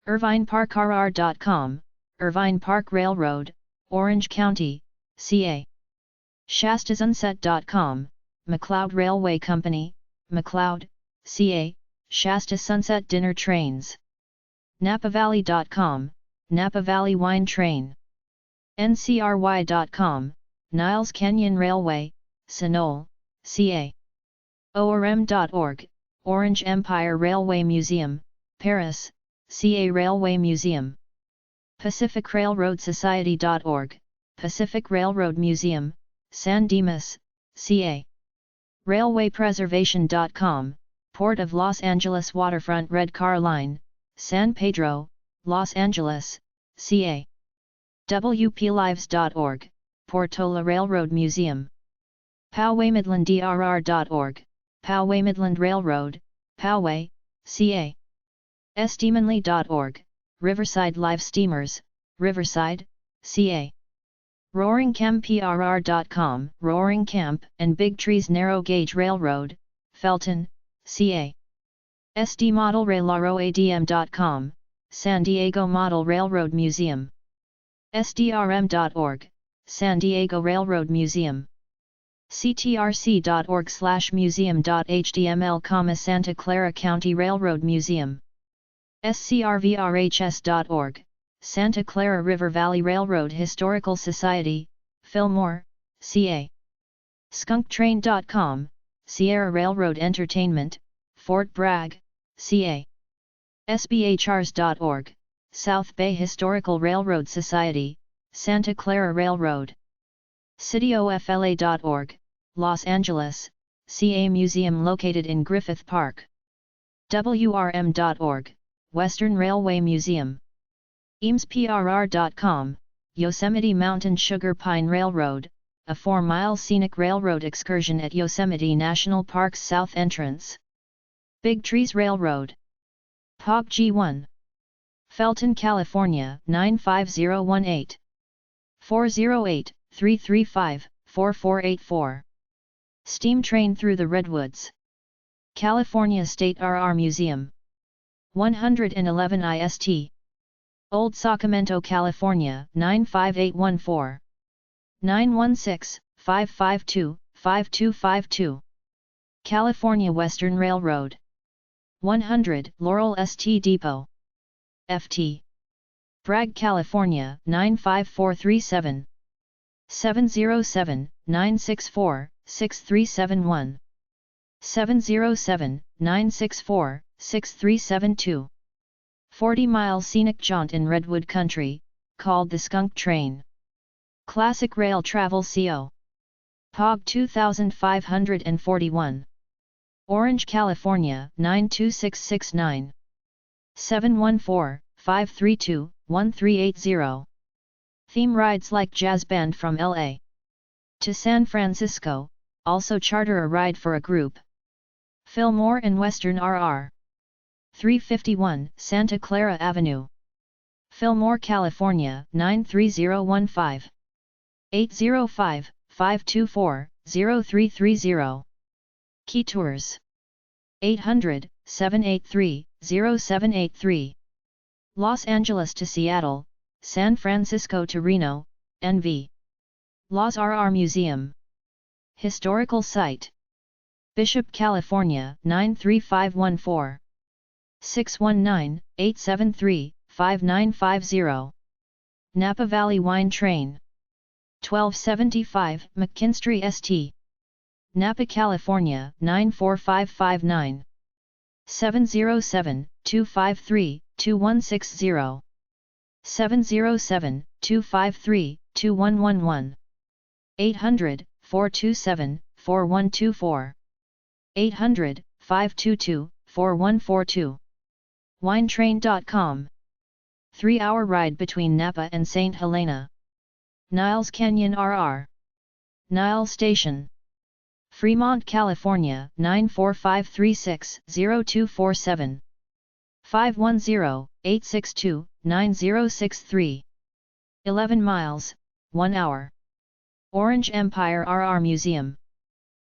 IrvineParkRR.com, Irvine Park Railroad, Orange County, CA. ShastaSunset.com, McLeod Railway Company, McLeod, CA, Shasta Sunset Dinner Trains. NapaValley.com, Napa Valley Wine Train. NCRY.com, Niles Canyon Railway, Sunol, CA. ORM.org, Orange Empire Railway Museum, Paris, CA. Railway Museum. PacificRailroadSociety.org, Pacific Railroad Museum, San Dimas, CA. RailwayPreservation.com, Port of Los Angeles Waterfront Red Car Line, San Pedro, Los Angeles, CA. WPLives.org, Portola Railroad Museum. PowayMidlandDRR.org, Poway Midland Railroad, Poway, CA. SDemonly.org, Riverside Live Steamers, Riverside, CA. RoaringCampPRR.com, Roaring Camp and Big Trees Narrow Gauge Railroad, Felton, CA. SDModelRailRoadm.com, San Diego Model Railroad Museum. SDRM.org, San Diego Railroad Museum. CTRC.org/museum.html, Santa Clara County Railroad Museum. SCRVRHS.org, Santa Clara River Valley Railroad Historical Society, Fillmore, CA. SkunkTrain.com, Sierra Railroad Entertainment, Fort Bragg, CA. SBHRs.org, South Bay Historical Railroad Society, Santa Clara Railroad. CityOFLA.org, Los Angeles, CA. Museum located in Griffith Park. WRM.org, Western Railway Museum. EamesPRR.com, Yosemite Mountain Sugar Pine Railroad, a 4-mile scenic railroad excursion at Yosemite National Park's south entrance. Big Trees Railroad. POG G1. Felton, California 95018. 408-335-4484. Steam train through the Redwoods. California State RR Museum. 111 IST. Old Sacramento, California 95814. 916-552-5252. California Western Railroad. 100 Laurel St. Depot. FT. Bragg, California 95437. 707-964-6371. 707-964-6372. 40-mile scenic jaunt in Redwood Country, called the Skunk Train. Classic Rail Travel CO. POG 2541. Orange, California 92669. 714-532-1380. Theme rides like jazz band from LA to San Francisco, also charter a ride for a group. Fillmore and Western RR. 351 Santa Clara Avenue. Fillmore, California 93015. 805-524-0330. Key Tours. 800-783-0783. Los Angeles to Seattle, San Francisco to Reno, NV. Los RR Museum. Historical Site. Bishop, California 93514. 619-873-5950. Napa Valley Wine Train. 1275 McKinstry St. Napa, California 94559. 707-253-2160. 707-253-2111. 800-427-4124. 800-522-4142. Winetrain.com. 3-hour ride between Napa and St. Helena. Niles Canyon RR. Nile Station. Fremont, California 94536-0247. 510-862-9063. 11 miles, 1 hour. Orange Empire RR Museum.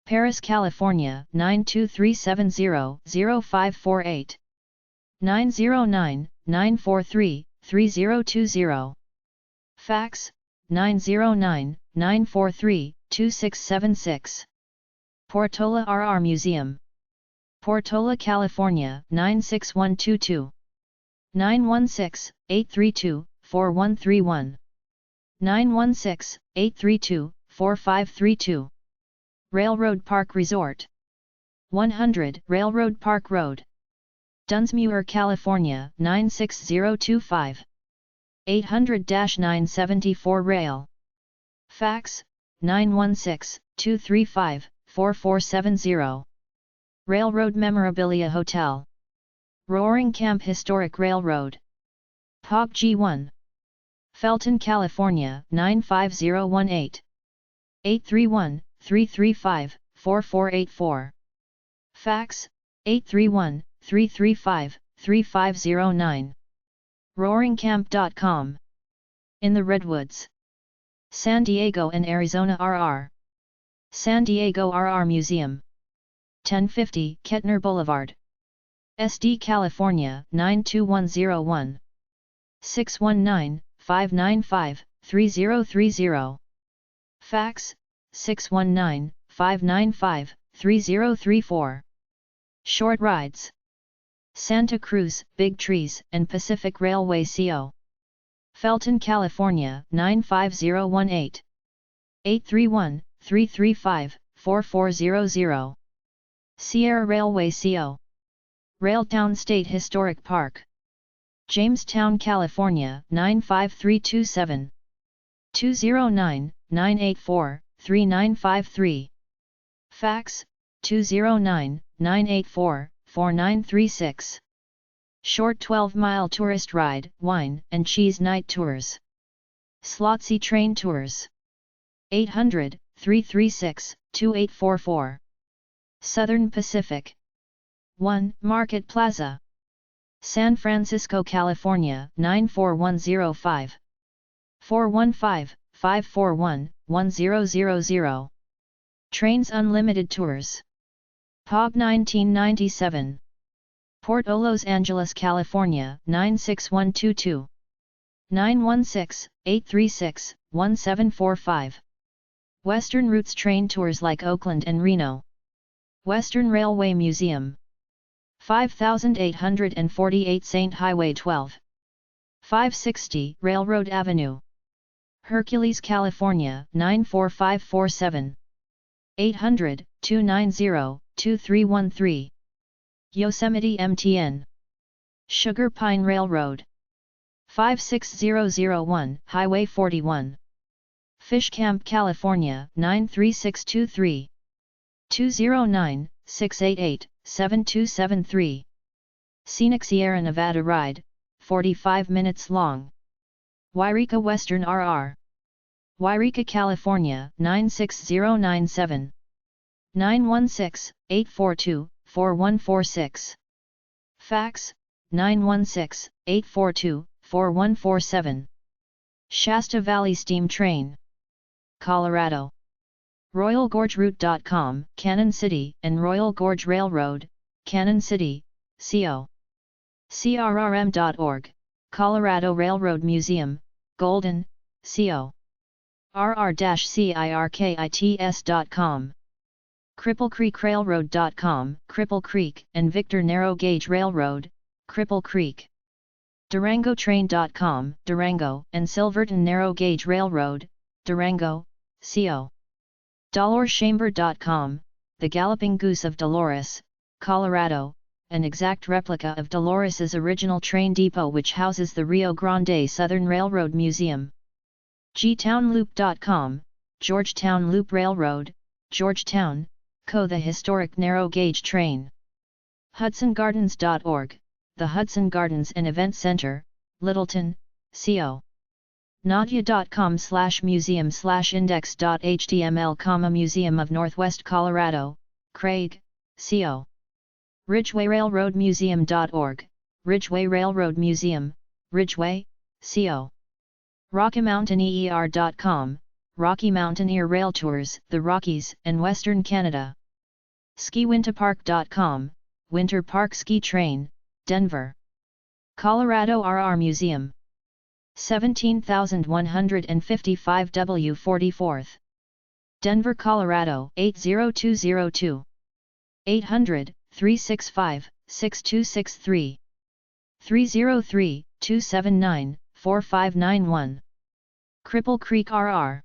Paris, California 92370-0548. 909-943-3020. Fax, 909-943-2676. Portola RR Museum. Portola, California 96122. 916-832-4131. 916-832-4532. Railroad Park Resort. 100 Railroad Park Road. Dunsmuir, California 96025. 800-974 Rail. Fax, 916-235-4470. Railroad Memorabilia Hotel. Roaring Camp Historic Railroad. POG G1. Felton, California 95018. 831-335-4484. Fax, 831-335-3509. RoaringCamp.com. In the Redwoods. San Diego and Arizona RR. San Diego RR Museum. 1050 Kettner Boulevard. SD, California 92101. 619-595-3030. Fax, 619-595-3034. Short rides. Santa Cruz, Big Trees, and Pacific Railway CO. Felton, California 95018. 831-335-4400. Sierra Railway CO. Railtown State Historic Park. Jamestown, California 95327. 209-984-3953. Fax, 209-984-4936. Short 12-mile tourist ride, wine and cheese night tours. Slotsy train tours. 800-336-2844. Southern Pacific. 1 Market Plaza. San Francisco, California 94105. 415-541-1000. Trains Unlimited Tours. POG 1997. Port Los Angeles, California 96122. 916-836-1745. Western Routes Train Tours like Oakland and Reno. Western Railway Museum. 5848 St. Highway 12. 560 Railroad Avenue. Hercules, California 94547. 800-290-2313. Yosemite MTN. Sugar Pine Railroad. 56001, Highway 41. Fish Camp, California, 93623. 209-688-7273. Scenic Sierra Nevada Ride, 45 minutes long. Yreka Western RR. Yreka, California, 96097. 916-842-4146. Fax, 916-842-4147. Shasta Valley Steam Train. Colorado. RoyalGorgeRoute.com, Cannon City and Royal Gorge Railroad, Cannon City, CO. CRRM.org, Colorado Railroad Museum, Golden, CO. RR-CIRKITS.com. Cripple Creek Railroad.com, Cripple Creek and Victor Narrow Gauge Railroad, Cripple Creek. DurangoTrain.com, Durango and Silverton Narrow Gauge Railroad, Durango, CO. DolorChamber.com, The Galloping Goose of Dolores, Colorado, an exact replica of Dolores's original train depot which houses the Rio Grande Southern Railroad Museum. GTownLoop.com, Georgetown Loop Railroad, Georgetown, Co. The historic narrow gauge train. HudsonGardens.org, the Hudson Gardens and Event Center, Littleton, CO. Nadia.com/museum/index.html, Museum of Northwest Colorado, Craig, CO. RidgewayRailroadMuseum.org, Ridgeway Railroad Museum, Ridgeway, CO. RockyMountaineer.com, Rocky Mountaineer Rail Tours, the Rockies and Western Canada. SkiWinterPark.com, Winter Park Ski Train, Denver. Colorado RR Museum. 17155 W44th. Denver, Colorado 80202. 800-365-6263. 303-279-4591. Cripple Creek RR.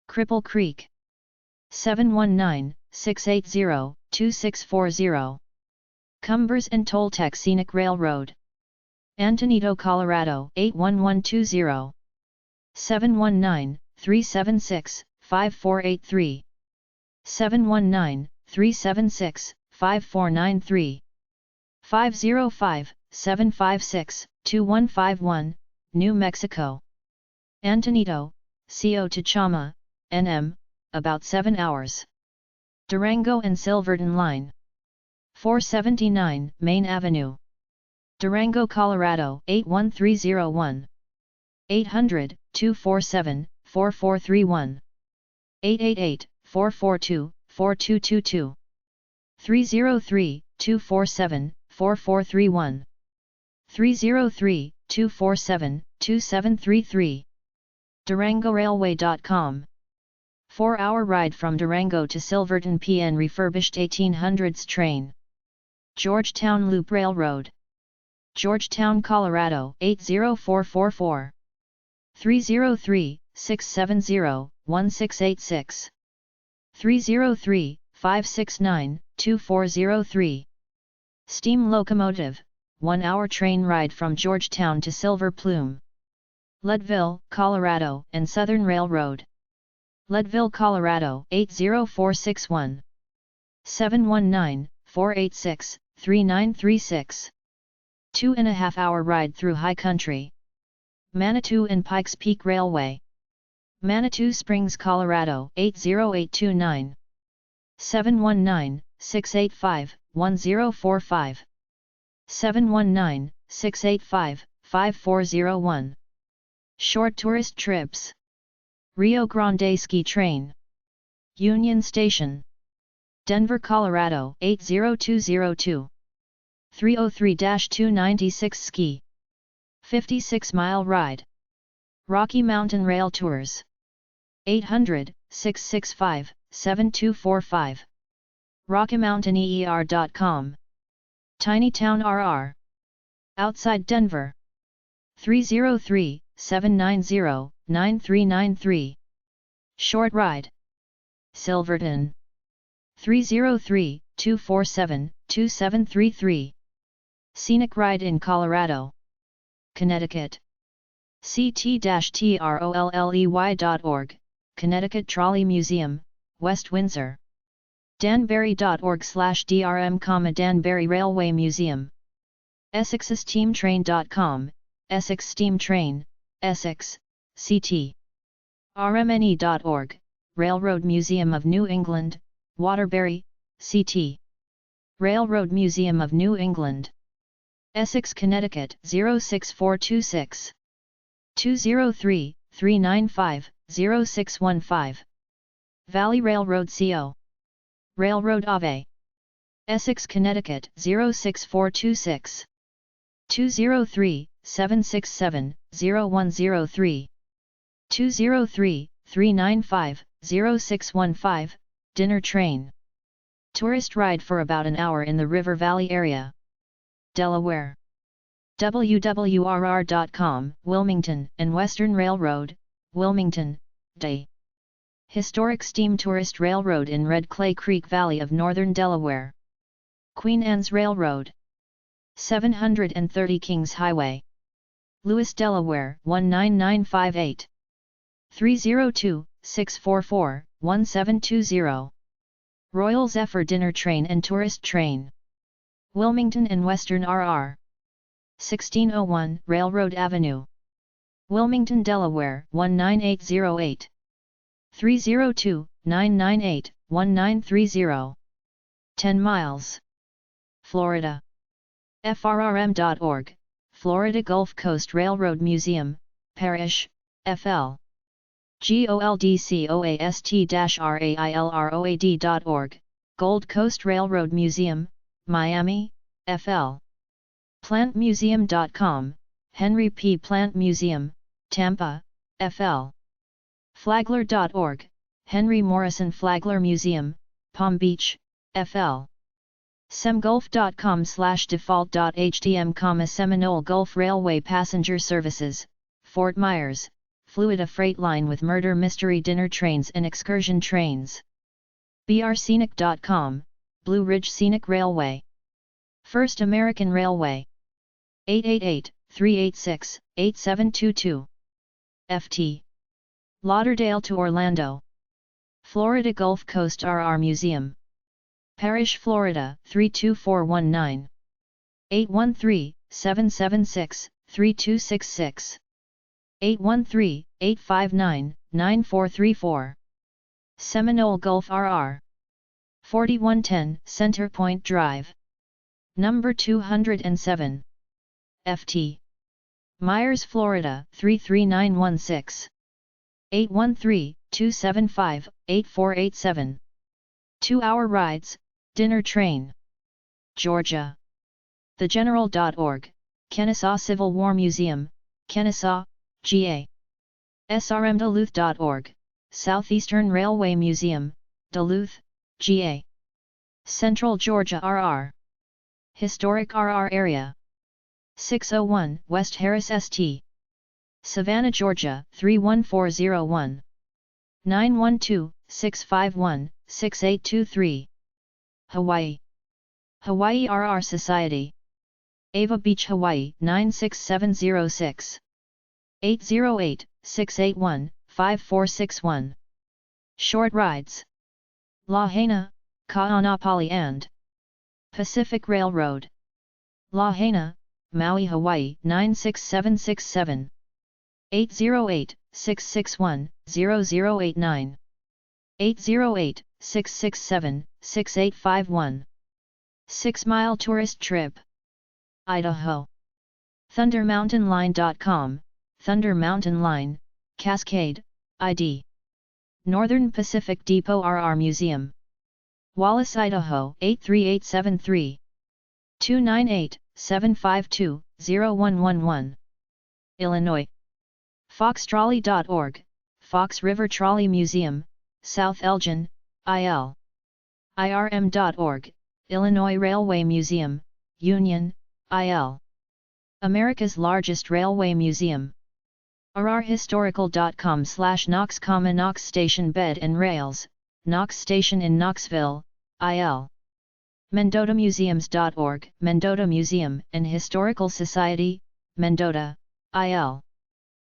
Cripple Creek. 719-680-2640. Cumbers and Toltec Scenic Railroad. Antonito, Colorado 81120. 719-376-5483. 719-376-5493. 505-756-2151, New Mexico. Antonito, CO to Chama, NM, about 7 hours. Durango and Silverton Line. 479 Main Avenue. Durango, Colorado 81301. 800-247-4431. 888-442-4222. 303-247-4431. 303-247-2733. DurangoRailway.com. 4-hour ride from Durango to Silverton, PN. Refurbished 1800s train. Georgetown Loop Railroad. Georgetown, Colorado 80444. 303-670-1686. 303-569-2403. Steam locomotive, 1-hour train ride from Georgetown to Silver Plume. Leadville, Colorado and Southern Railroad. Leadville, Colorado 80461. 719-486-3936. 2.5-hour ride through high country. Manitou and Pikes Peak Railway. Manitou Springs, Colorado 80829. 719-685-1045. 719-685-5401. Short tourist trips. Rio Grande Ski Train. Union Station. Denver, Colorado 80202. 303-296 Ski. 56-mile ride. Rocky Mountain Rail Tours. 800-665-7245. RockyMountaineer.com. Tiny Town RR. Outside Denver. 303-790-9393. Short ride. Silverton. 303-247-2733. Scenic Ride in Colorado, Connecticut. ct-trolley.org, Connecticut Trolley Museum, West Windsor. danbury.org/drm, Danbury Railway Museum. Essexsteamtrain.com, Essex Steam Train, Essex, CT. rmne.org, Railroad Museum of New England, Waterbury, CT. Railroad Museum of New England. Essex, Connecticut 06426 203 395 0615. Valley Railroad Co. Railroad Ave. Essex, Connecticut 06426 203 767 0103. 203 395 0615, Dinner Train. Tourist ride for about an hour in the River Valley area. Delaware. wwrr.com, Wilmington and Western Railroad, Wilmington, Day. Historic steam tourist railroad in Red Clay Creek Valley of northern Delaware. Queen Anne's Railroad. 730 Kings Highway. Lewis, Delaware 19958. 302-644-1720. Royal Zephyr Dinner Train and Tourist Train. Wilmington and Western RR. 1601 Railroad Avenue. Wilmington, Delaware 19808. 302-998-1930. 10 miles. Florida. FRRM.org, Florida Gulf Coast Railroad Museum, Parrish, FL. GOLDCOAST-RAILROAD.org, Gold Coast Railroad Museum, Miami, FL. PlantMuseum.com, Henry P. Plant Museum, Tampa, FL. Flagler.org, Henry Morrison Flagler Museum, Palm Beach, FL. semgulf.com/default.htm, Seminole Gulf Railway Passenger Services, Fort Myers, Fluida Freight Line with murder mystery dinner trains and excursion trains. brScenic.com, Blue Ridge Scenic Railway. First American Railway. 888-386-8722. FT. Lauderdale to Orlando. Florida Gulf Coast RR Museum. Parrish, Florida 32419. 813-776-3266. 813-859-9434. Seminole Gulf RR. 4110 Center Point Drive. Number 207. FT. Myers, Florida 33916. 813-275-8487. 2-hour rides, dinner train. Georgia. TheGeneral.org, Kennesaw Civil War Museum, Kennesaw, GA. SRMDuluth.org, Southeastern Railway Museum, Duluth, GA. Central Georgia RR. Historic RR Area. 601 West Harris St. Savannah, Georgia 31401. 912-651-6823. Hawaii. Hawaii RR Society. Ava Beach, Hawaii 96706. 808-681-5461. Short rides. Lahaina, Ka'anapali and Pacific Railroad. Lahaina, Maui, Hawaii 96767. 808-661-0089. 808-667-6851. 6-mile tourist trip. Idaho. ThunderMountainLine.com, Thunder Mountain Line, Cascade, ID. Northern Pacific Depot RR Museum. Wallace, Idaho 83873. 298-752-0111. Illinois. FoxTrolley.org, Fox River Trolley Museum, South Elgin, IL. IRM.org, Illinois Railway Museum, Union, IL. America's largest railway museum. rrhistorical.com/Knox, Knox Station Bed and Rails, Knox Station in Knoxville, IL. MendotaMuseums.org, Mendota Museum and Historical Society, Mendota, IL.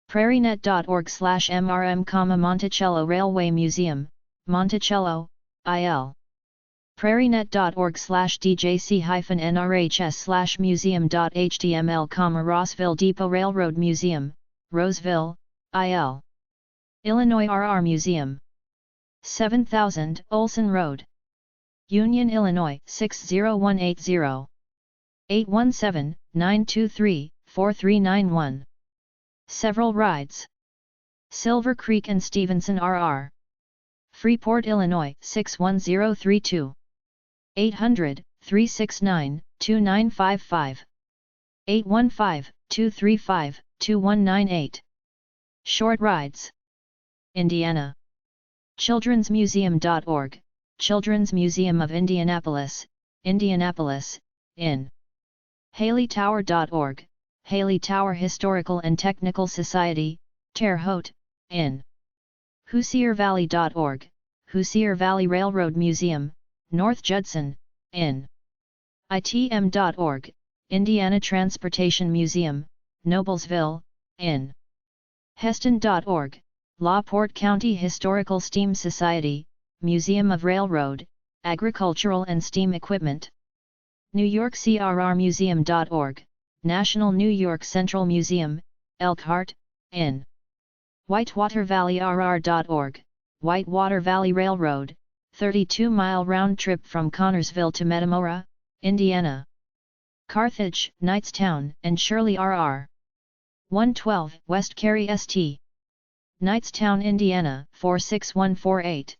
prairienet.org/mrm, Monticello Railway Museum, Monticello, IL. prairienet.org/djc-nhs/museum.html, Rossville Depot Railroad Museum, Roseville, IL. Illinois RR Museum. 7000 Olson Road, Union, Illinois 60180. 817-923-4391. Several rides. Silver Creek and Stevenson RR. Freeport, Illinois 61032. 800-369-2955. 815-235-2198. Short rides. Indiana. Children'sMuseum.org, Children's Museum of Indianapolis, Indianapolis, in. HaleyTower.org, Haley Tower Historical and Technical Society, Terre Haute, in. HoosierValley.org, Hoosier Valley Railroad Museum, North Judson, in. ITM.org, Indiana Transportation Museum, Noblesville, in. Heston.org, LaPorte County Historical Steam Society, Museum of Railroad, Agricultural and Steam Equipment. New York CRRmuseum.org, National New York Central Museum, Elkhart, in. Whitewater Valley RR.org, Whitewater Valley Railroad, 32-mile round trip from Connorsville to Metamora, Indiana. Carthage, Knightstown, and Shirley RR. 112 West Cary St. Knightstown, Indiana 46148.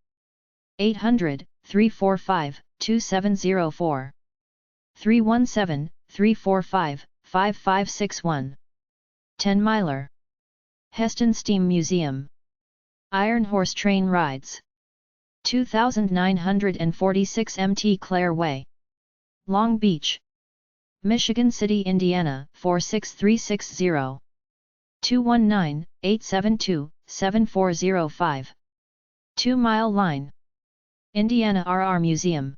800-345-2704. 317-345-5561. 10-miler. Heston Steam Museum. Iron Horse Train Rides. 2946 MT Clare Way, Long Beach, Michigan City, Indiana 46360. 219-872-7405. 2-mile line. Indiana RR Museum.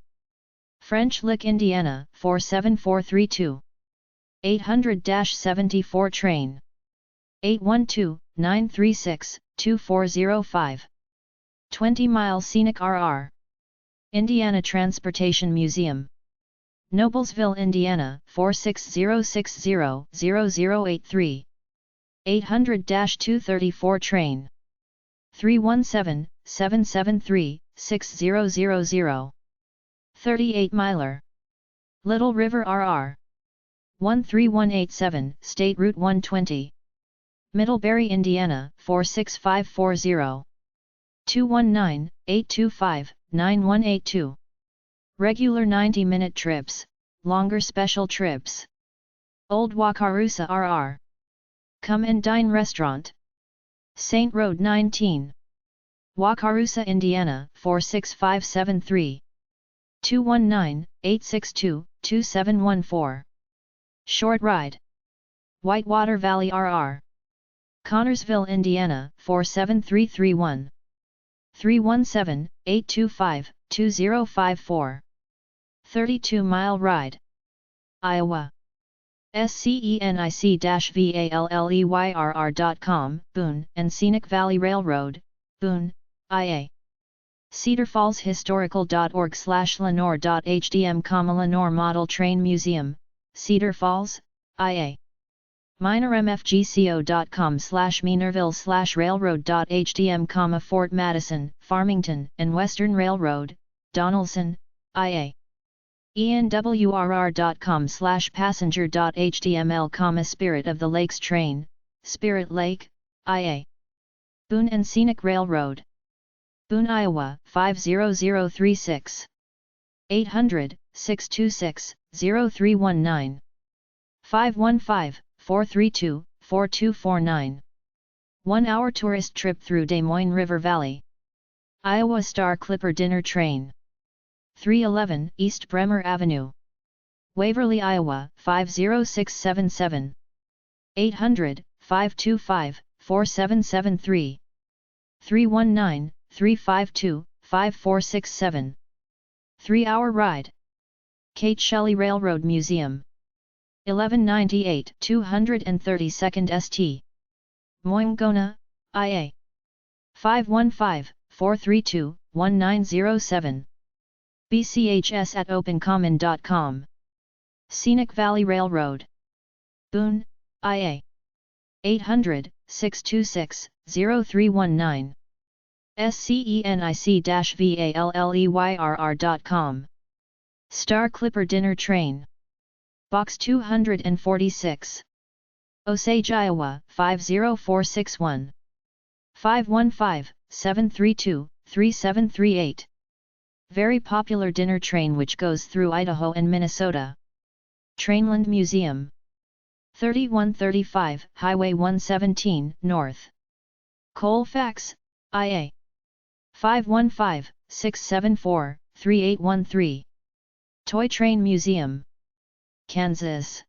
French Lick, Indiana 47432. 800-74 train. 812-936-2405. 20-mile scenic RR. Indiana Transportation Museum. Noblesville, Indiana 46060-0083. 800-234 train. 317-773-6000. 38-miler. Little River RR. 13187 State Route 120. Middlebury, Indiana 46540. 219-825-9182. Regular 90-minute trips, longer special trips. Old Wakarusa RR. Come and Dine Restaurant. Saint Road 19. Wakarusa, Indiana 46573. 219-862-2714. Short ride. Whitewater Valley RR. Connorsville, Indiana 47331. 317-825-2054. 32-mile ride. Iowa. scenic-valleyRR.com, Boone and Scenic Valley Railroad, Boone, IA. cedarfallshistorical.org/lenore.hdm, Lenore Model Train Museum, Cedar Falls, IA. minormfgco.com/minerville/railroad.hdm, Fort Madison, Farmington and Western Railroad, Donaldson, IA. enwr.com/passenger.html, Spirit of the Lakes Train, Spirit Lake, IA. Boone and Scenic Railroad. Boone, Iowa 50036. 800-626-0319. 515-432-4249. 1-hour tourist trip through Des Moines River Valley. Iowa Star Clipper Dinner Train. 311 East Bremer Avenue, Waverly, Iowa 50677. 800-525-4773. 319-352-5467. 3-hour ride. Kate Shelley Railroad Museum. 1198 232nd St. Moingona, IA. 515-432-1907. BCHS at opencommon.com. Scenic Valley Railroad. Boone, IA. 800-626-0319. scenic-valleyRR.com. Star Clipper Dinner Train. Box 246. Osage, Iowa 50461. 515-732-3738. Very popular dinner train which goes through Idaho and Minnesota. Trainland Museum. 3135 Highway 117 North. Colfax, IA. 515-674-3813. Toy Train Museum. Kansas.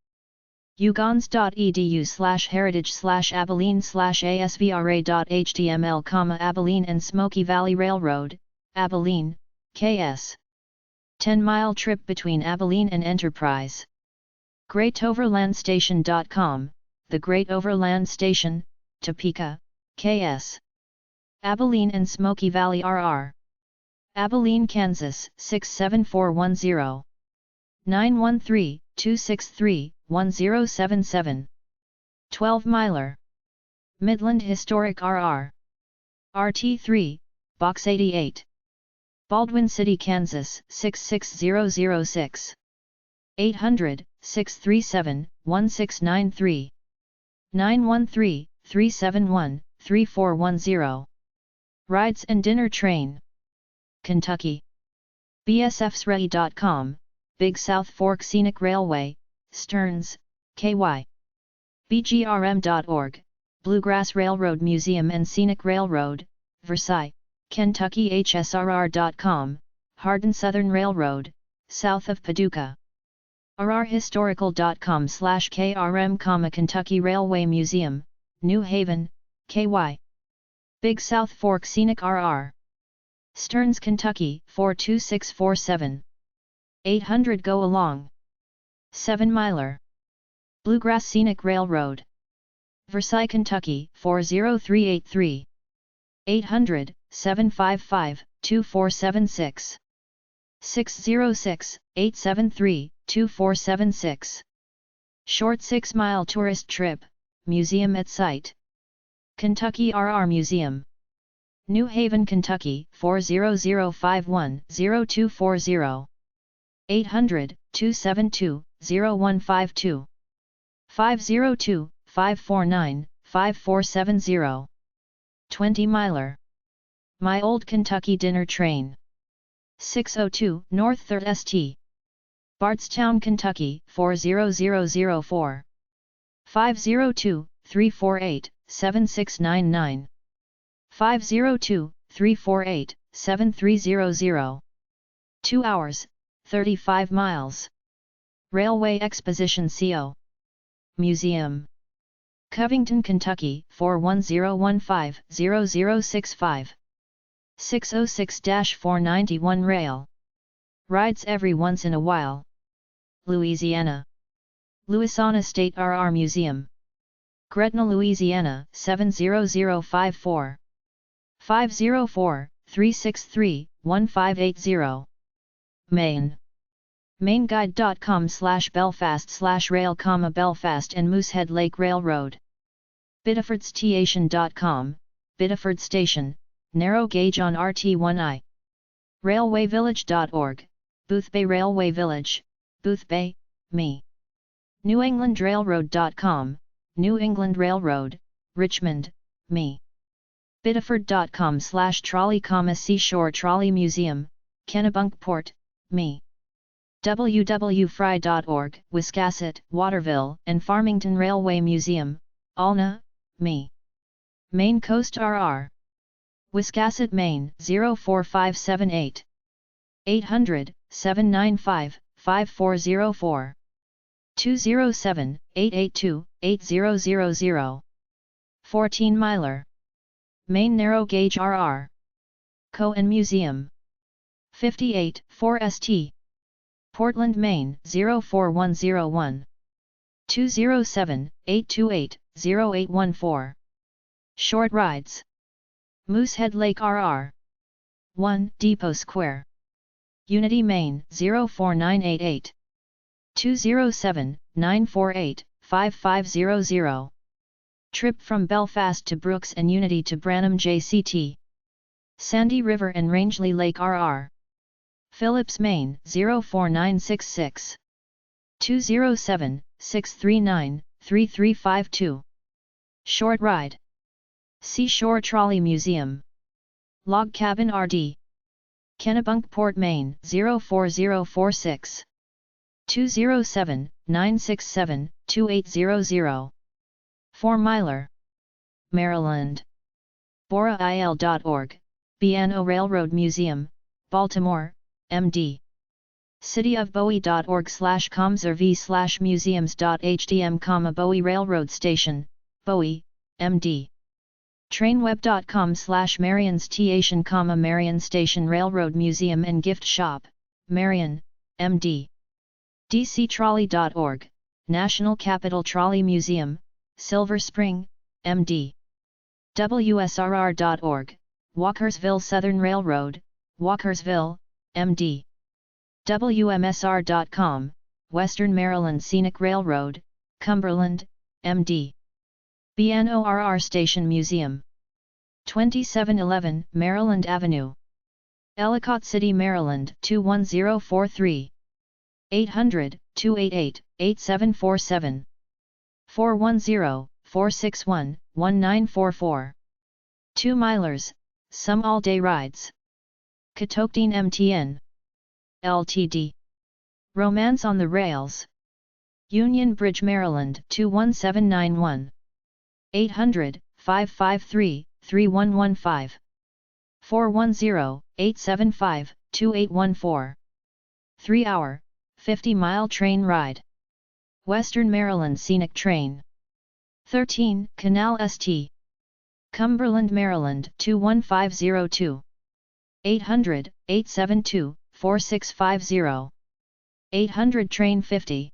ugans.edu/heritage/abilene/asvra.html, Abilene and Smoky Valley Railroad, Abilene, KS. 10-mile trip between Abilene and Enterprise. GreatOverlandStation.com, the Great Overland Station, Topeka, KS. Abilene and Smoky Valley RR. Abilene, Kansas 67410. 913-263-1077. 12-miler. Midland Historic RR. RT3, Box 88. Baldwin City, Kansas 66006. 800-637-1693. 913-371-3410. Rides and Dinner Train. Kentucky. BSFsReady.com, Big South Fork Scenic Railway, Stearns, KY. BGRM.org, Bluegrass Railroad Museum and Scenic Railroad, Versailles, Kentucky. HSRR.com, Hardin Southern Railroad, south of Paducah. rrhistorical.com/KRM, Kentucky Railway Museum, New Haven, KY. Big South Fork Scenic RR. Stearns, Kentucky 42647. 800 Go Along. 7-miler. Bluegrass Scenic Railroad. Versailles, Kentucky 40383. 800-755-2476. 606-873-2476. Short 6-mile tourist trip, museum at site. Kentucky RR Museum. New Haven, Kentucky 40051-0240. 800-272-0152. 502-549-5470. 20-miler. My Old Kentucky Dinner Train. 602 North 3rd St. Bardstown, Kentucky 40004. 502-348-7699. 502-348-7300. 2 hours, 35 miles. Railway Exposition CO. Museum. Covington, Kentucky 41015-0065. 606-491 Rail. Rides every once in a while. Louisiana. Louisiana State RR Museum. Gretna, Louisiana 70054. 504-363-1580. Maine. mainguide.com/Belfast/rail, Belfast and Moosehead Lake Railroad. Biddefordsstation.com, Biddeford Station, narrow gauge on RT1I. Railwayvillage.org, Boothbay Railway Village, Boothbay, Me. NewEnglandRailroad.com, New England Railroad, Richmond, Me. Biddeford.com/trolley, Seashore Trolley Museum, Kennebunkport, Me. www.fry.org, Wiscasset, Waterville, and Farmington Railway Museum, Alna, Me. Maine Coast RR. Wiscasset, Maine 04578. 800-795-5404. 207-882-8000. 14-miler. Maine Narrow Gauge RR. Cohen Museum. 58 4 St. Portland, Maine 04101. 207-828-0814. Short rides. Moosehead Lake RR. 1 Depot Square. Unity, Maine 04988. 207-948-5500. Trip from Belfast to Brooks and Unity to Branham JCT. Sandy River and Rangeley Lake RR. Phillips, Maine 04966. 207-639-3352. Short ride. Seashore Trolley Museum. Log Cabin RD. Kennebunkport, Maine 04046. 207-967-2800. 4 Miler. Maryland. BoraIL.org, B&O Railroad Museum, Baltimore, MD. cityofbowie.org/comserve/museums.hdm, Bowie Railroad Station, Bowie, MD. trainweb.com/marianstation, Marian Station Railroad Museum and Gift Shop, Marion, MD. dctrolley.org, National Capital Trolley Museum, Silver Spring, MD. wsrr.org, Walkersville Southern Railroad, Walkersville, MD. wmsr.com, Western Maryland Scenic Railroad, Cumberland, MD. BNORR Station Museum. 2711 Maryland Avenue. Ellicott City, Maryland 21043. 800-288-8747. 410-461-1944. 2 Milers, some all-day rides. Catoctin MTN. Ltd. Romance on the Rails. Union Bridge, Maryland 21791. 800-553-3115. 410-875-2814. 3-hour, 50-mile train ride. Western Maryland Scenic Train. 13 Canal St. Cumberland, Maryland 21502. 800-872-4650. 800 Train 50.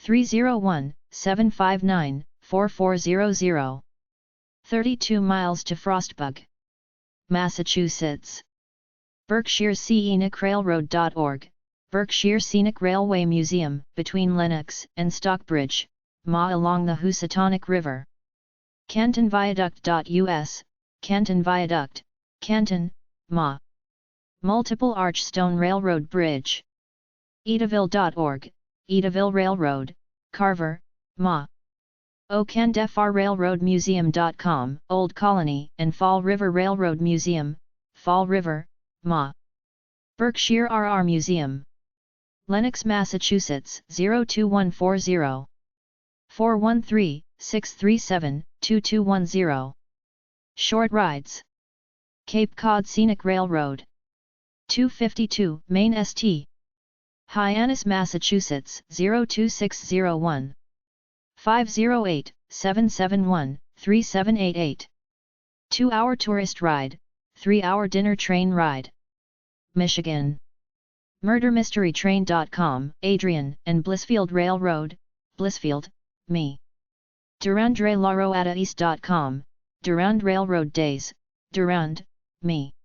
301-759-4400. 32 miles to Frostburg, Massachusetts. Berkshire Scenic-Railroad.org, Berkshire Scenic Railway Museum, between Lenox and Stockbridge, MA, along the Housatonic River. CantonViaduct.us, Canton Viaduct, Canton, MA. Multiple Arch Stone Railroad Bridge. Edaville.org, Edaville Railroad, Carver, MA. Ocandefar Railroad Museum.com, Old Colony and Fall River Railroad Museum, Fall River, MA. Berkshire RR Museum. Lenox, Massachusetts 02140. 413-637-2210. Short rides. Cape Cod Scenic Railroad. 252 Main St. Hyannis, Massachusetts 02601. 508-771-3788. 2-hour tourist ride, 3-hour dinner train ride. Michigan. MurderMysteryTrain.com, Adrian and Blissfield Railroad, Blissfield, Me. DurandRailRoadEast.com, Durand Railroad Days, Durand, Me.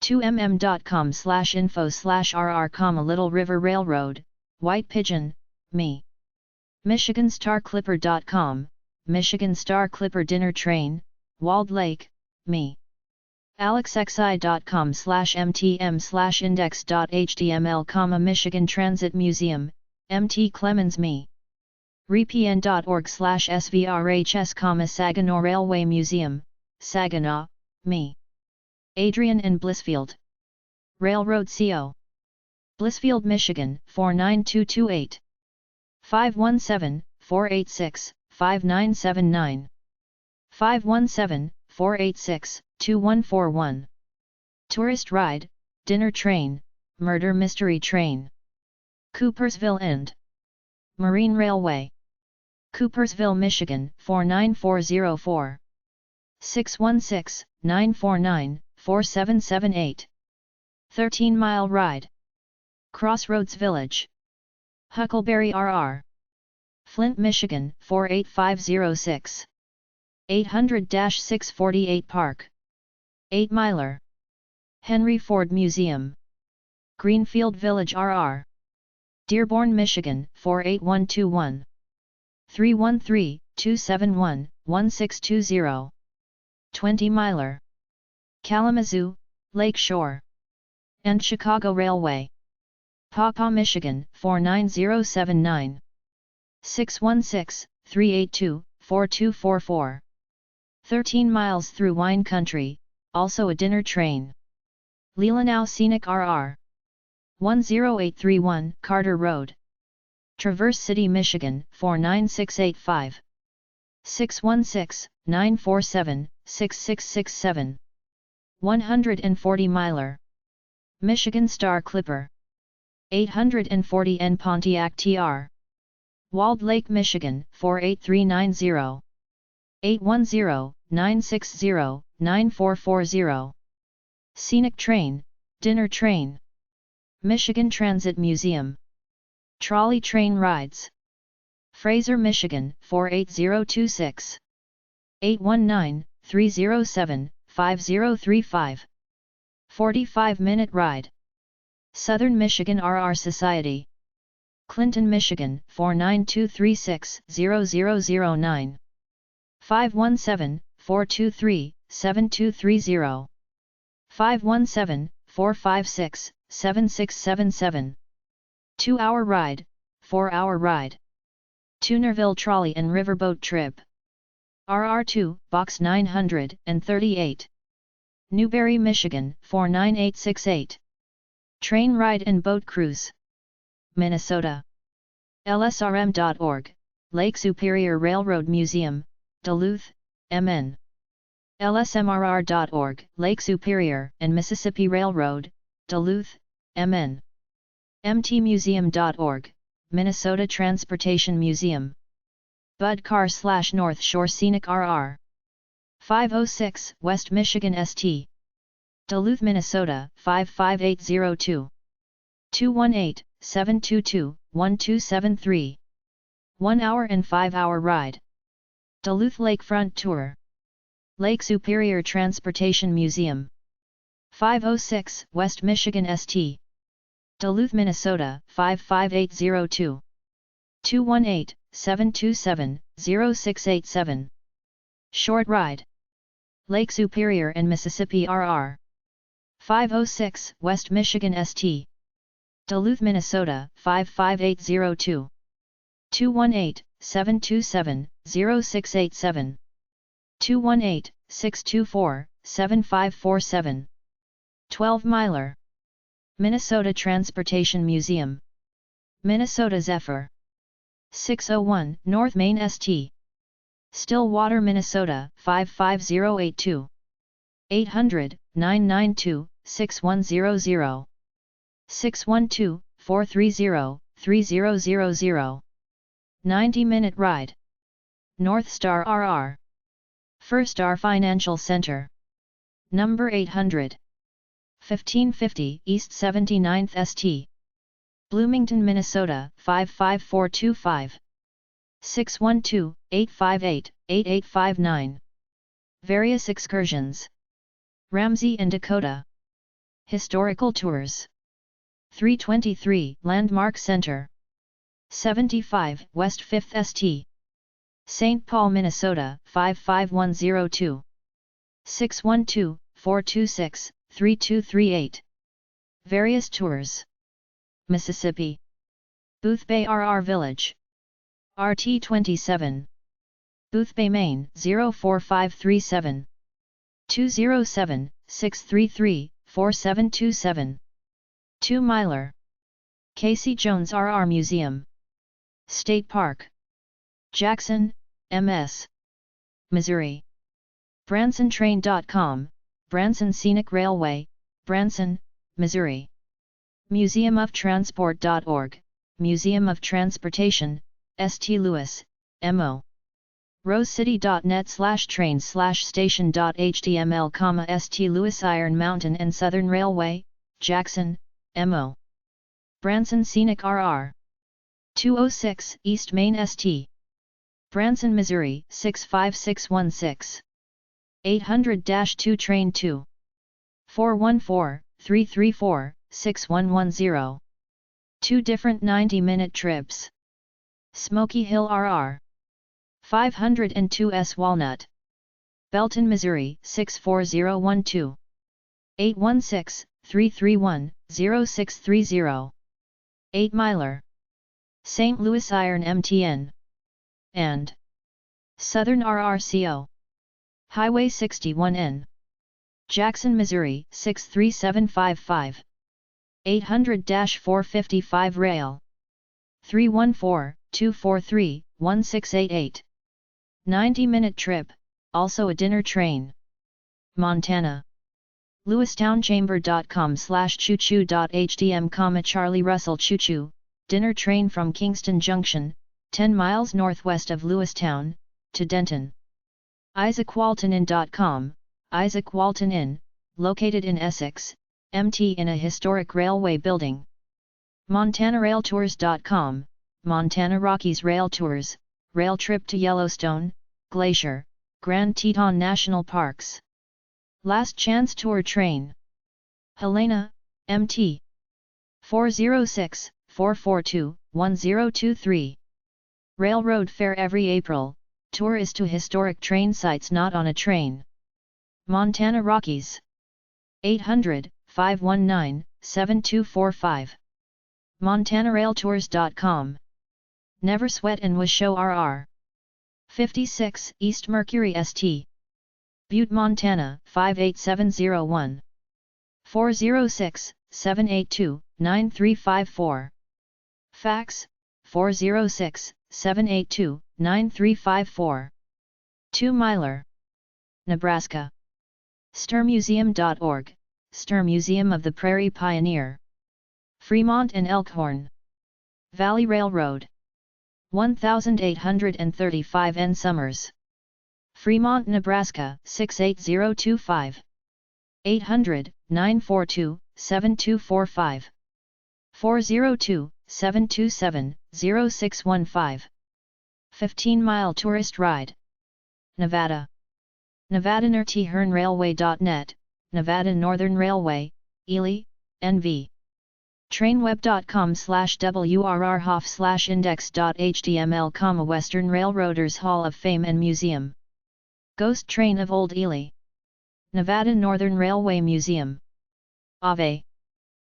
2mm.com/info/rr, Little River Railroad, White Pigeon, Me. MichiganStarClipper.com, Michigan Star Clipper Dinner Train, Walled Lake, Me. AlexXI.com/mtm/index.html, Michigan Transit Museum, MT Clemens, Me. RePN.org/SVRHS, Saginaw Railway Museum, Saginaw, Me. Adrian and Blissfield. Railroad CO. Blissfield, Michigan 49228. 517-486-5979. 517-486-2141. Tourist ride, dinner train, murder mystery train. Coopersville and Marine Railway. Coopersville, Michigan 49404. 616-949-4778. 13-mile ride. Crossroads Village. Huckleberry RR. Flint, Michigan 48506. 800-648 Park. 8 Miler. Henry Ford Museum. Greenfield Village RR. Dearborn, Michigan 48121. 313-271-1620. 20 Miler. Kalamazoo, Lake Shore. And Chicago Railway. Paw Paw, Michigan 49079. 616-382-4244. 13 miles through wine country, also a dinner train. Leelanau Scenic RR. 10831 Carter Road. Traverse City, Michigan 49685. 616-947-6667. 140 Miler. Michigan Star Clipper. 840 N Pontiac TR. Walled Lake, Michigan 48390. 810-960-9440. Scenic Train, Dinner Train. Michigan Transit Museum. Trolley Train Rides. Fraser, Michigan 48026. 819-307-5035. 45-minute ride. Southern Michigan RR Society. Clinton, Michigan 49236-0009. 517-423-7230. 517-456-7677. 2-hour ride, 4-hour ride. Tunerville Trolley and Riverboat Trip. RR2, Box 938. Newberry, Michigan 49868. Train ride and boat cruise. Minnesota. LSRM.org, Lake Superior Railroad Museum, Duluth, MN. LSMRR.org, Lake Superior and Mississippi Railroad, Duluth, MN. MTmuseum.org, Minnesota Transportation Museum. Budcar/North Shore Scenic RR. 506 West Michigan ST. Duluth, Minnesota 55802. 218-722-1273. 1 hour and 5-hour ride. Duluth Lakefront Tour. Lake Superior Transportation Museum. 506 West Michigan ST. Duluth, Minnesota 55802. 218-727-0687. Short ride. Lake Superior and Mississippi RR. 506 West Michigan ST. Duluth, Minnesota 55802. 218-727-0687. 218-624-7547. 12 Miler. Minnesota Transportation Museum. Minnesota Zephyr. 601 North Main ST. Stillwater, Minnesota 55082. 800-992-6100. 612-430-3000. 90-minute ride. North Star RR. First Star Financial Center. Number 800. 1550 East 79th St. Bloomington, Minnesota 55425. 612-858-8859. Various excursions. Ramsey and Dakota. Historical tours. 323 Landmark Center. 75 West 5th St. St. Paul, Minnesota 55102. 612-426-3238. Various tours. Mississippi. Boothbay RR Village. RT27. Boothbay, Maine 04537. 207-633-4727. 2 Miler. Casey Jones RR Museum. State Park. Jackson, MS. Missouri. BransonTrain.com, Branson Scenic Railway, Branson, Missouri. MuseumofTransport.org, Museum of Transportation, St. Louis, MO. rosecity.net/train/station.html, St. Louis Iron Mountain and Southern Railway, Jackson, MO. Branson Scenic RR 206 East Main St. Branson, Missouri 65616. 800-2 Train 2 414-334-6110. 2 different 90-minute trips. Smoky Hill RR 502 S Walnut, Belton, Missouri 64012. 816-331-0630. 8 Miler, St. Louis Iron MTN, and Southern RRCO, Highway 61N, Jackson, Missouri 63755. 800-455 Rail 314-243-1688. 90-minute trip, also a dinner train. Montana, lewistown.chamber.com/choo-choo.hdm, Charlie Russell Choo-choo, dinner train from Kingston Junction, 10 miles northwest of Lewistown, to Denton. IsaacWaltonInn.com, Isaac Walton Inn, located in Essex, MT, in a historic railway building. MontanaRailTours.com, Montana Rockies Rail Tours, rail trip to Yellowstone, Glacier, Grand Teton National Parks. Last Chance Tour Train. Helena, MT. 406-442-1023. Railroad Fair every April, tour is to historic train sites not on a train. Montana Rockies. 800-519-7245. MontanaRailTours.com. Never Sweat and Was Show RR 56 East Mercury St. Butte, Montana 58701. 406-782-9354. Fax 406-782-9354. 2 Miler, Nebraska. StirMuseum.org, Stir Museum of the Prairie Pioneer. Fremont and Elkhorn Valley Railroad 1835 N. Summers, Fremont, Nebraska 68025. 800-942-7245. 402-727-0615. 15-mile tourist ride. Nevada, NevadaNRTHernRailway.net, Nevada Northern Railway, Ely, NV. Trainweb.com/WRRHof/index.html, Western Railroaders Hall of Fame and Museum. Ghost Train of Old Ely. Nevada Northern Railway Museum. Ave.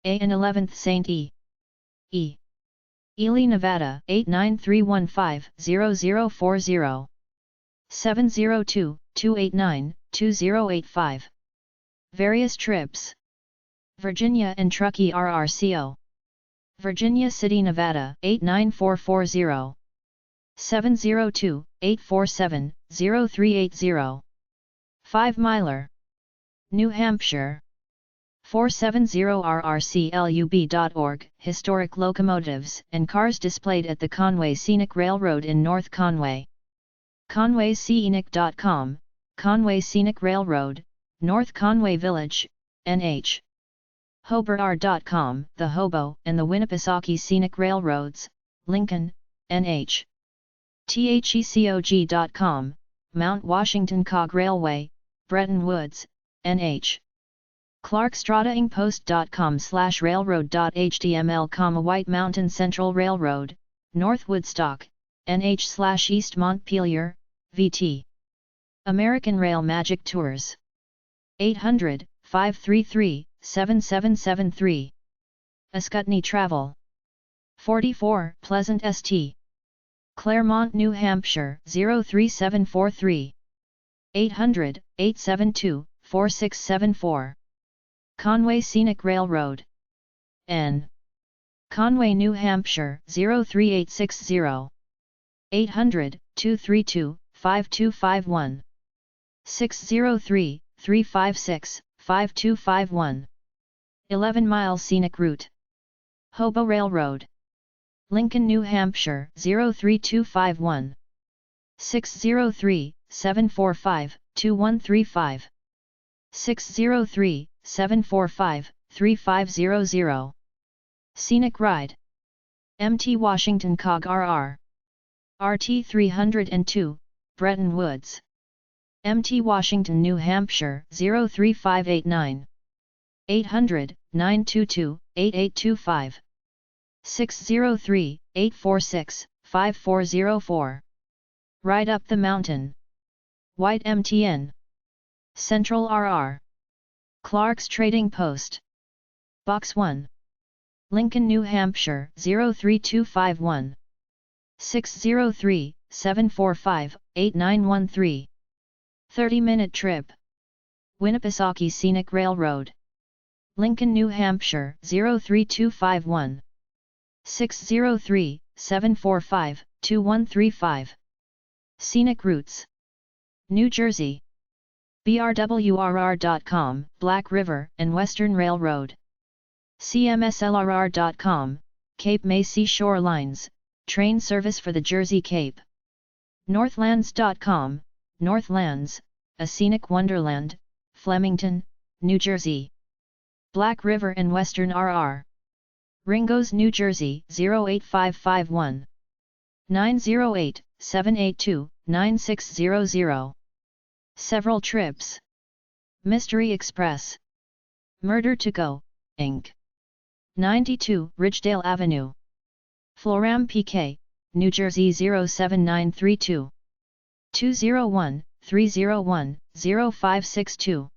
A and 11th St. E. Ely, Nevada 89315-0040. 702-289-2085. Various trips. Virginia and Truckee RRCO. Virginia City, Nevada 89440. 702-847-0380. 5 Miler, New Hampshire. 470rrclub.org, historic locomotives and cars displayed at the Conway Scenic Railroad in North Conway. ConwayScenic.com, Conway Scenic Railroad, North Conway Village, NH. Hober.com, the Hobo and the Winnipesaukee Scenic Railroads, Lincoln, NH. THECOG.com, Mount Washington Cog Railway, Bretton Woods, NH. ClarkStradaInpost.com/railroad.html, White Mountain Central Railroad, North Woodstock, NH/East Montpelier, VT. American Rail Magic Tours. 800-533-7773. Ascutney Travel. 44 Pleasant St. Claremont, New Hampshire 03743. 800-872-4674. Conway Scenic Railroad. N. Conway, New Hampshire 03860. 800-232-5251. 603-356-5251. 11-mile scenic route. Hobo Railroad. Lincoln, New Hampshire 03251. 603-745-2135. 603-745-3500. Scenic Ride. MT Washington COG RR. RT 302, Bretton Woods. MT Washington, New Hampshire 03589. 800-922-8825. 603-846-5404. Ride Up the Mountain. White MTN. Central RR. Clark's Trading Post. Box 1. Lincoln, New Hampshire 03251. 603-745-8913. 30-minute trip. Winnipesaukee Scenic Railroad. Lincoln, New Hampshire 03251. 603-745-2135. Scenic Routes. New Jersey. BRWRR.com, Black River and Western Railroad. CMSLRR.com, Cape May Seashore Lines, train service for the Jersey Cape. Northlands.com, Northlands, a scenic wonderland, Flemington, New Jersey. Black River and Western RR. Ringo's, New Jersey 08551. 908-782-9600. Several trips. Mystery Express. Murder to Go, Inc. 92 Ridgedale Avenue. Floram PK, New Jersey 07932. 201-301-0562.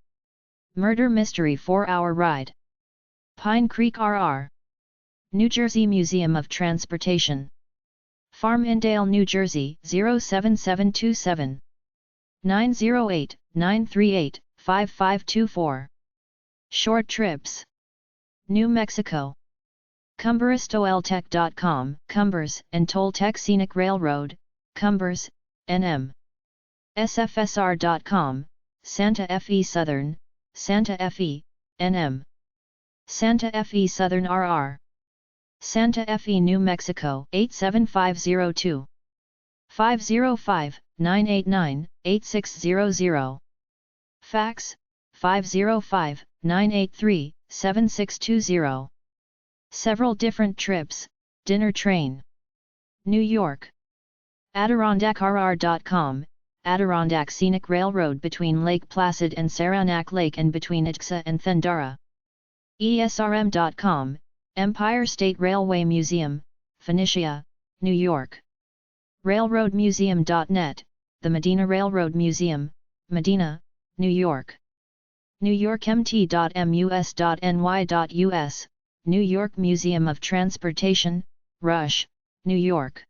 Murder Mystery 4-hour ride. Pine Creek RR. New Jersey Museum of Transportation. Farmingdale, New Jersey 07727. 908-938-5524. Short trips. New Mexico. CumbersTollTech.com, Cumbers and Toltec Scenic Railroad, Cumbers, NM. SFSR.com, Santa Fe Southern, Santa Fe, NM. Santa Fe Southern RR. Santa Fe, New Mexico 87502. 505-989-8600. Fax, 505-983-7620. Several different trips, dinner train. New York. AdirondackRR.com, Adirondack Scenic Railroad between Lake Placid and Saranac Lake and between Ithaca and Thendara. ESRM.com, Empire State Railway Museum, Phoenicia, New York. RailroadMuseum.net, the Medina Railroad Museum, Medina, New York. NewYorkMT.mus.ny.us, New York Museum of Transportation, Rush, New York.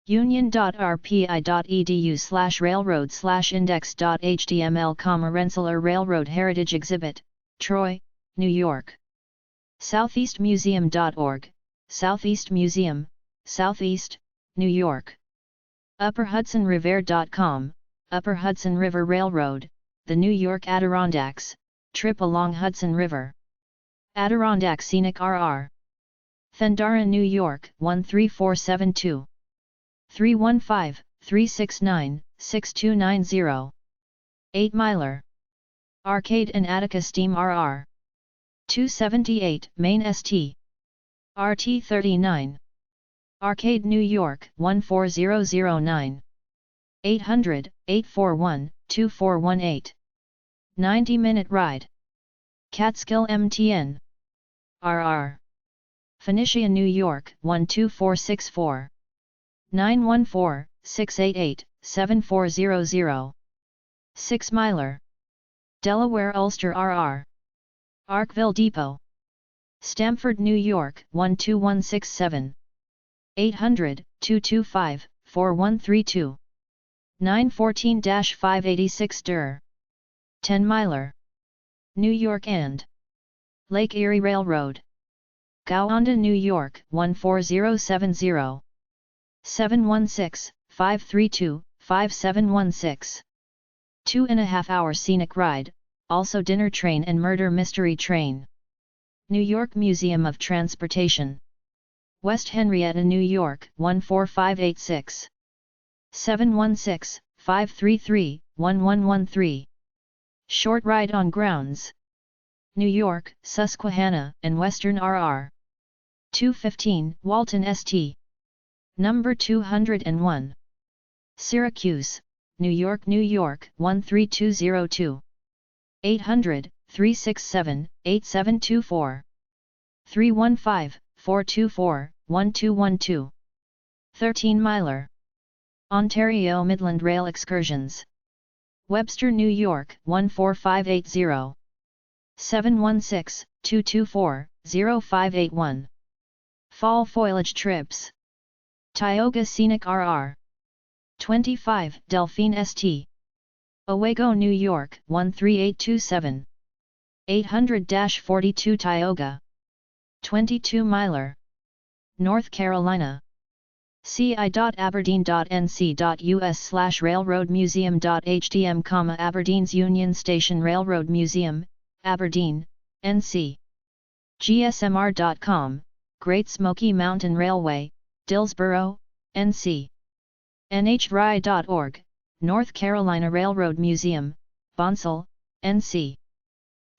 Union.rpi.edu/railroad/index.html, Rensselaer Railroad Heritage Exhibit, Troy, New York. SoutheastMuseum.org, Southeast Museum, Southeast, New York. UpperHudsonRiver.com, Upper Hudson River Railroad, the New York Adirondacks, trip along Hudson River. Adirondack Scenic RR. Thendara, New York 13472. 315-369-6290. 8-miler. Arcade and Attica Steam RR. 278 Main St. RT 39. Arcade, New York 14009. 800-841-2418. 90-minute ride. Catskill MTN. RR. Phoenicia, New York 12464. 914-688-7400. 6-miler. Delaware Ulster RR. Arkville Depot. Stamford, New York 12167. 800-225-4132. 914-586 DER. 10-miler. New York and Lake Erie Railroad. Gowanda, New York 14070. 716-532-5716. 2.5-hour scenic ride, also dinner train and murder mystery train. New York Museum of Transportation. West Henrietta, New York 14586. 716-533-1113. Short ride on grounds. New York, Susquehanna and Western RR. 215 Walton St. Number 201. Syracuse, New York, New York 13202. 800-367-8724. 315-424-1212. 13-miler. Ontario Midland Rail Excursions. Webster, New York 14580. 716-224-0581. Fall Foliage Trips. Tioga Scenic RR. 25 Delphine St. Owego, New York 13827. 800-42 Tioga. 22-miler. North Carolina. ci.aberdeen.nc.us/railroadmuseum.hdm, Aberdeen's Union Station Railroad Museum, Aberdeen, NC. gsmr.com, Great Smoky Mountain Railway, Dillsboro, NC. nhri.org, North Carolina Railroad Museum, Bonsall, NC.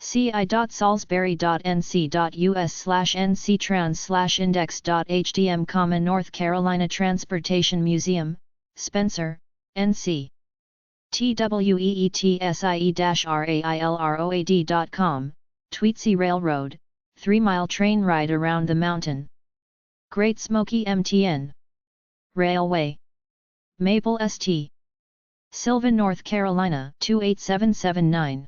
ci.salisbury.nc.us/nctrans/index.hdm, North Carolina Transportation Museum, Spencer, NC. tweetsie-railroad.com, Tweetsie Railroad, 3-mile train ride around the mountain. Great Smoky MTN Railway. Maple St. Sylvan, North Carolina 28779.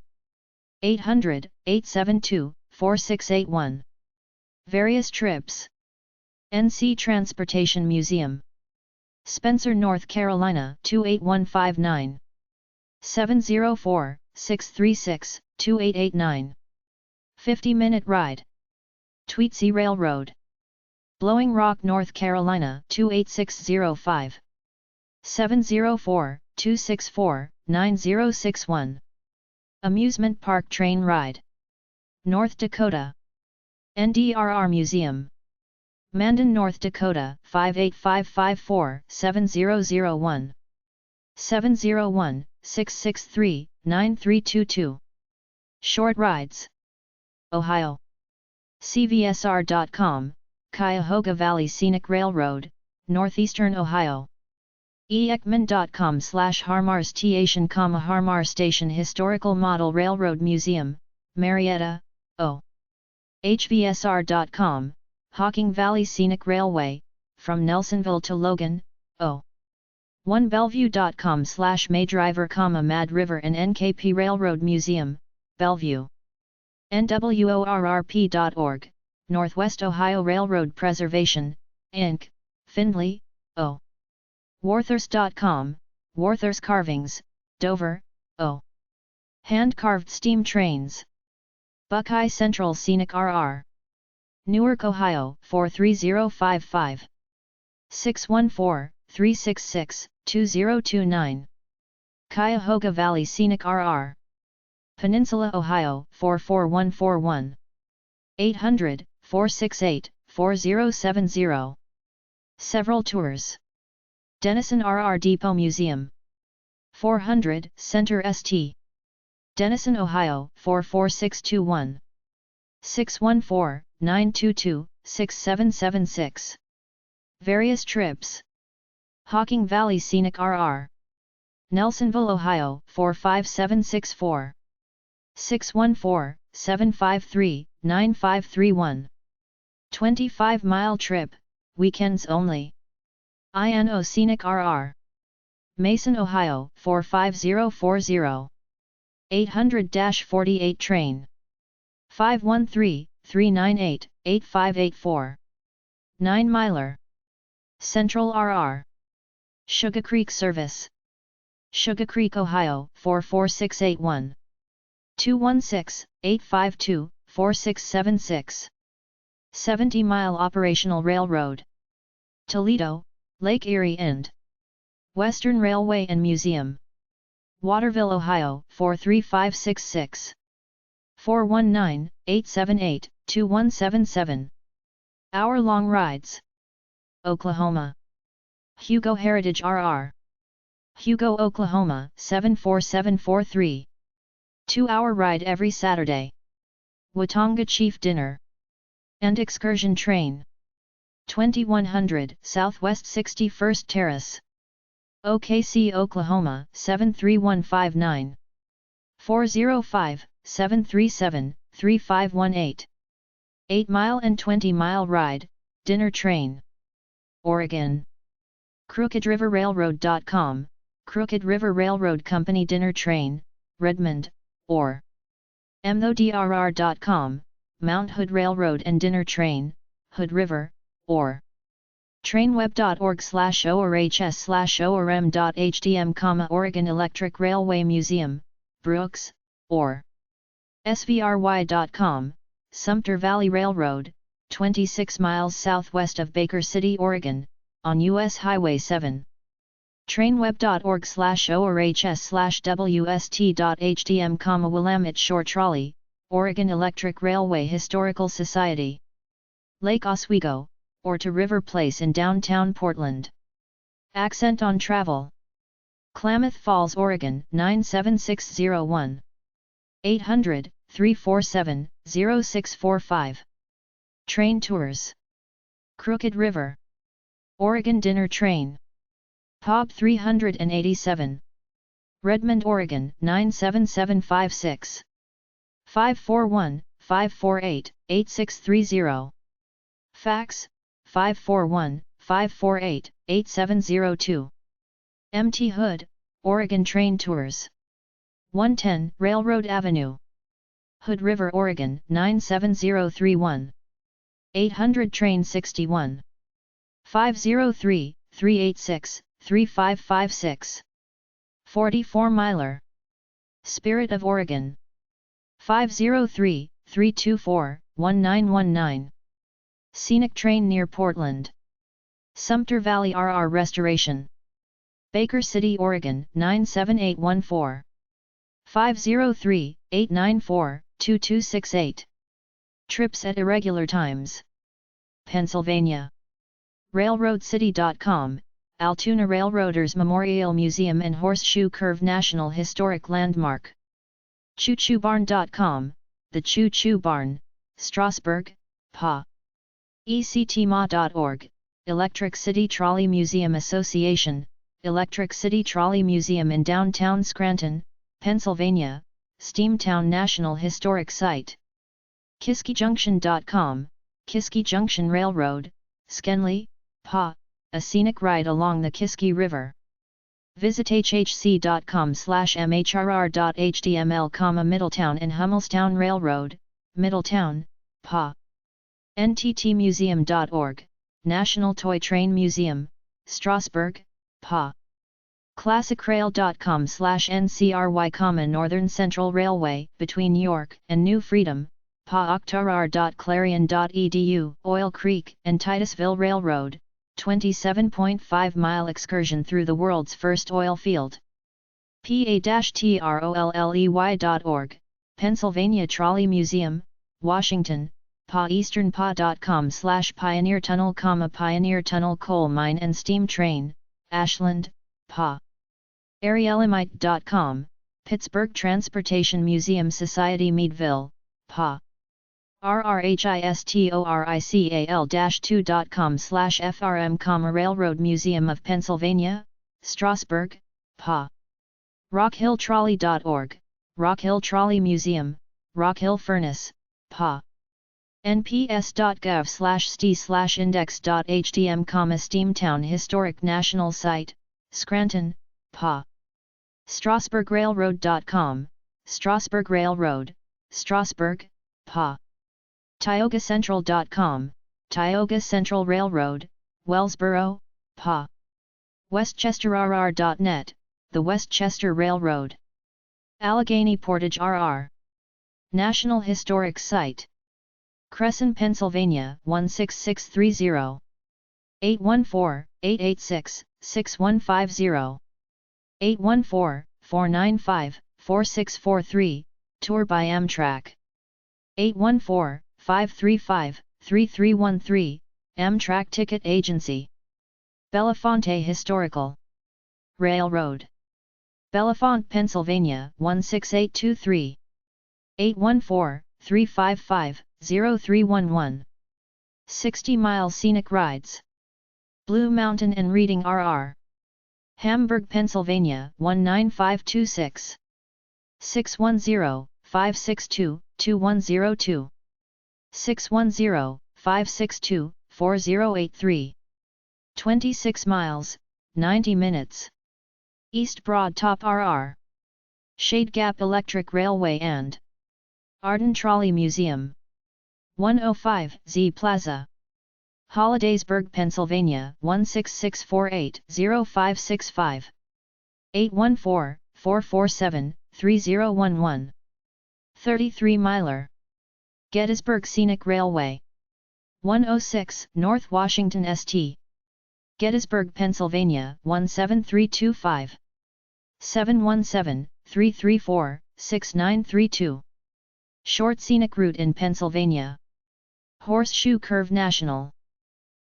800-872-4681. Various trips. NC Transportation Museum. Spencer, North Carolina 28159. 704-636-2889. 50-minute ride. Tweetsie Railroad. Blowing Rock, North Carolina 28605. 704-264-9061. Amusement Park Train Ride. North Dakota. NDRR Museum. Mandan, North Dakota 58554-7001. 701-663-9322. Short Rides. Ohio. CVSR.com, Cuyahoga Valley Scenic Railroad, Northeastern Ohio. eekman.com/Harmar Station, Harmar Station Historical Model Railroad Museum, Marietta, O. hvsr.com, Hocking Valley Scenic Railway, from Nelsonville to Logan, O. 1bellevue.com/Maydriver, Mad River and NKP Railroad Museum, Bellevue. NWORRP.org, Northwest Ohio Railroad Preservation, Inc., Findlay, O. Warthurst.com, Warthurst Carvings, Dover, O. Hand-carved steam trains. Buckeye Central Scenic RR. Newark, Ohio 43055. 614-366-2029. Cuyahoga Valley Scenic RR. Peninsula, Ohio 44141. 800-468-4070. Several tours. Denison RR Depot Museum. 400 Center St. Denison, Ohio 44621. 614-922-6776. Various trips. Hocking Valley Scenic RR. Nelsonville, Ohio 45764. 614-753-9531. 25-mile trip, weekends only. INO Scenic RR. Mason, Ohio 45040. 800-48 train. 513-398-8584. 9-miler. Central RR. Sugar Creek Service. Sugar Creek, Ohio 44681. 216-852-4676. 70-mile operational railroad. Toledo, Lake Erie and Western Railway and Museum. Waterville, Ohio 43566. 419-878-2177. Hour-long rides. Oklahoma. Hugo Heritage RR. Hugo, Oklahoma 74743. 2-hour ride every Saturday. Watonga Chief Dinner and Excursion Train. 2100 Southwest 61st Terrace, OKC, Oklahoma 73159. 405-737-3518. 8-mile and 20-mile ride, dinner train. Oregon. CrookedRiverRailroad.com, Crooked River Railroad Company dinner train, Redmond, or MODRR.com, Mount Hood Railroad and dinner train, Hood River, or trainweb.org/orhs/orm.hdm, Oregon Electric Railway Museum, Brooks, or svry.com, Sumter Valley Railroad, 26 miles southwest of Baker City, Oregon, on U.S. Highway 7. trainweb.org/orhs/wst.hdm, Willamette Shore Trolley, Oregon Electric Railway Historical Society. Lake Oswego, or to River Place in downtown Portland. Accent on travel. Klamath Falls, Oregon 97601. 800-347-0645. Train tours. Crooked River, Oregon dinner train. epub 387. Redmond, Oregon 97756. 541-548-8630. Fax, 541-548-8702. Mt. Hood, Oregon train tours. 110 Railroad Avenue, Hood River, Oregon 97031. 800 Train 61. 503-386-3556. 44-miler. Spirit of Oregon. 503-324-1919. Scenic train near Portland. Sumter Valley RR Restoration. Baker City, Oregon 97814. 503-894-2268. Trips at irregular times. Pennsylvania. RailroadCity.com, Altoona Railroaders Memorial Museum and Horseshoe Curve National Historic Landmark. ChooChooBarn.com, The Choo Choo Barn, Strasburg, PA. ECTMA.org, Electric City Trolley Museum Association, Electric City Trolley Museum in downtown Scranton, Pennsylvania, Steamtown National Historic Site. KiskeyJunction.com, Kiskey Junction Railroad, Skenley, PA, a scenic ride along the Kiskey River. Visit hhc.com/mhrr.html, Middletown and Hummelstown Railroad, Middletown, PA. nttmuseum.org, National Toy Train Museum, Strasburg, PA. classicrail.com/ncry, Northern Central Railway, between York and New Freedom, PA. octarar.clarion.edu, Oil Creek and Titusville Railroad, 27.5-mile excursion through the world's first oil field. pa-trolley.org, Pennsylvania Trolley Museum, Washington, PA. easternpa.com/Pioneer Tunnel, Pioneer Tunnel Coal Mine and Steam Train, Ashland, PA. Ariellimite.com, Pittsburgh Transportation Museum Society, Meadville, PA. rrhistocal-2.com/FRM, Railroad Museum of Pennsylvania, Strasburg, PA. rockhilltrolley.org, Rock Hill Trolley Museum, Rock Hill Furnace, PA. nps.gov/st/index.htm, Steamtown Historic National Site, Scranton, PA. strasburgrailroad.com, Strasburg Railroad, Strasburg, PA. TiogaCentral.com, Tioga Central Railroad, Wellsboro, PA. WestchesterRR.net, the Westchester Railroad. Allegheny Portage RR. National Historic Site. Cresson, Pennsylvania 16630. 814-886-6150. 814-495-4643, Tour by Amtrak. 814-535-3313, Amtrak Ticket Agency. Bellefonte Historical Railroad. Bellefonte, Pennsylvania 16823. 814-355-0311. 60-mile scenic rides. Blue Mountain and Reading RR. Hamburg, Pennsylvania 19526. 610-562-2102. 610-562-4083. 26 miles, 90 minutes. East Broad Top RR. Shade Gap Electric Railway and Arden Trolley Museum. 105 Z Plaza. Hollidaysburg, Pennsylvania 16648-0565. 814-447-3011. 33-miler. Gettysburg Scenic Railway. 106 North Washington St. Gettysburg, Pennsylvania 17325. 717-334-6932. Short scenic route in Pennsylvania. Horseshoe Curve National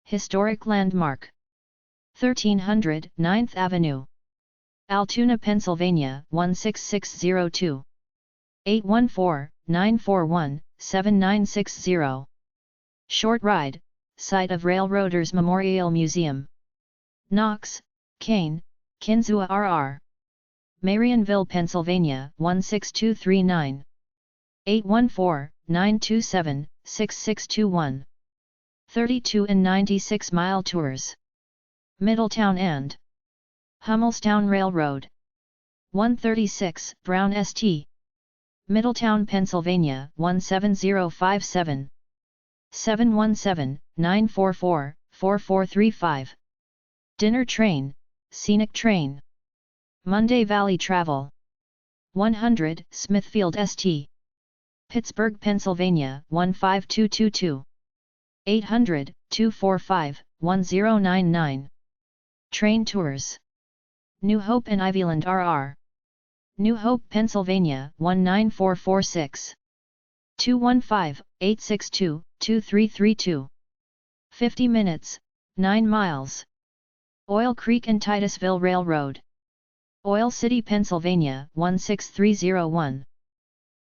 Historic Landmark. 1300 9th Avenue. Altoona, Pennsylvania 16602. 814-941-7960. Short ride, site of Railroaders Memorial Museum. Knox, Kane, Kinzua RR. Marionville, Pennsylvania 16239. 814-927-6621. 32 and 96 mile tours. Middletown and Hummelstown Railroad. 136 Brown St. Middletown, Pennsylvania 17057. 717-944-4435. Dinner Train, Scenic Train. Monday Valley Travel. 100 Smithfield St. Pittsburgh, Pennsylvania 15222. 800-245-1099. Train Tours. New Hope and Ivyland RR. New Hope, Pennsylvania 19446. 215-862-2332. 50 minutes, 9 miles. Oil Creek and Titusville Railroad. Oil City, Pennsylvania 16301.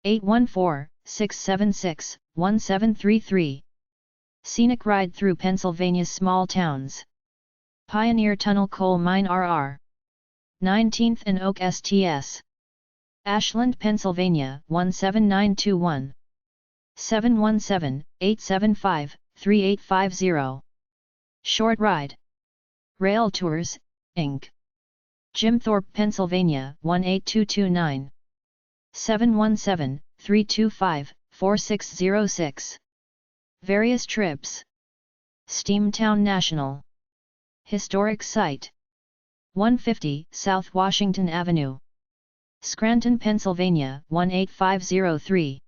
814-676-1733. Scenic ride through Pennsylvania's small towns. Pioneer Tunnel Coal Mine RR. 19th and Oak STS. Ashland, Pennsylvania 17921. 717-875-3850. Short ride. Rail Tours, Inc. Jimthorpe, Pennsylvania 18229. 717-325-4606. Various trips. Steamtown National Historic Site. 150 South Washington Avenue. Scranton, Pennsylvania 18503.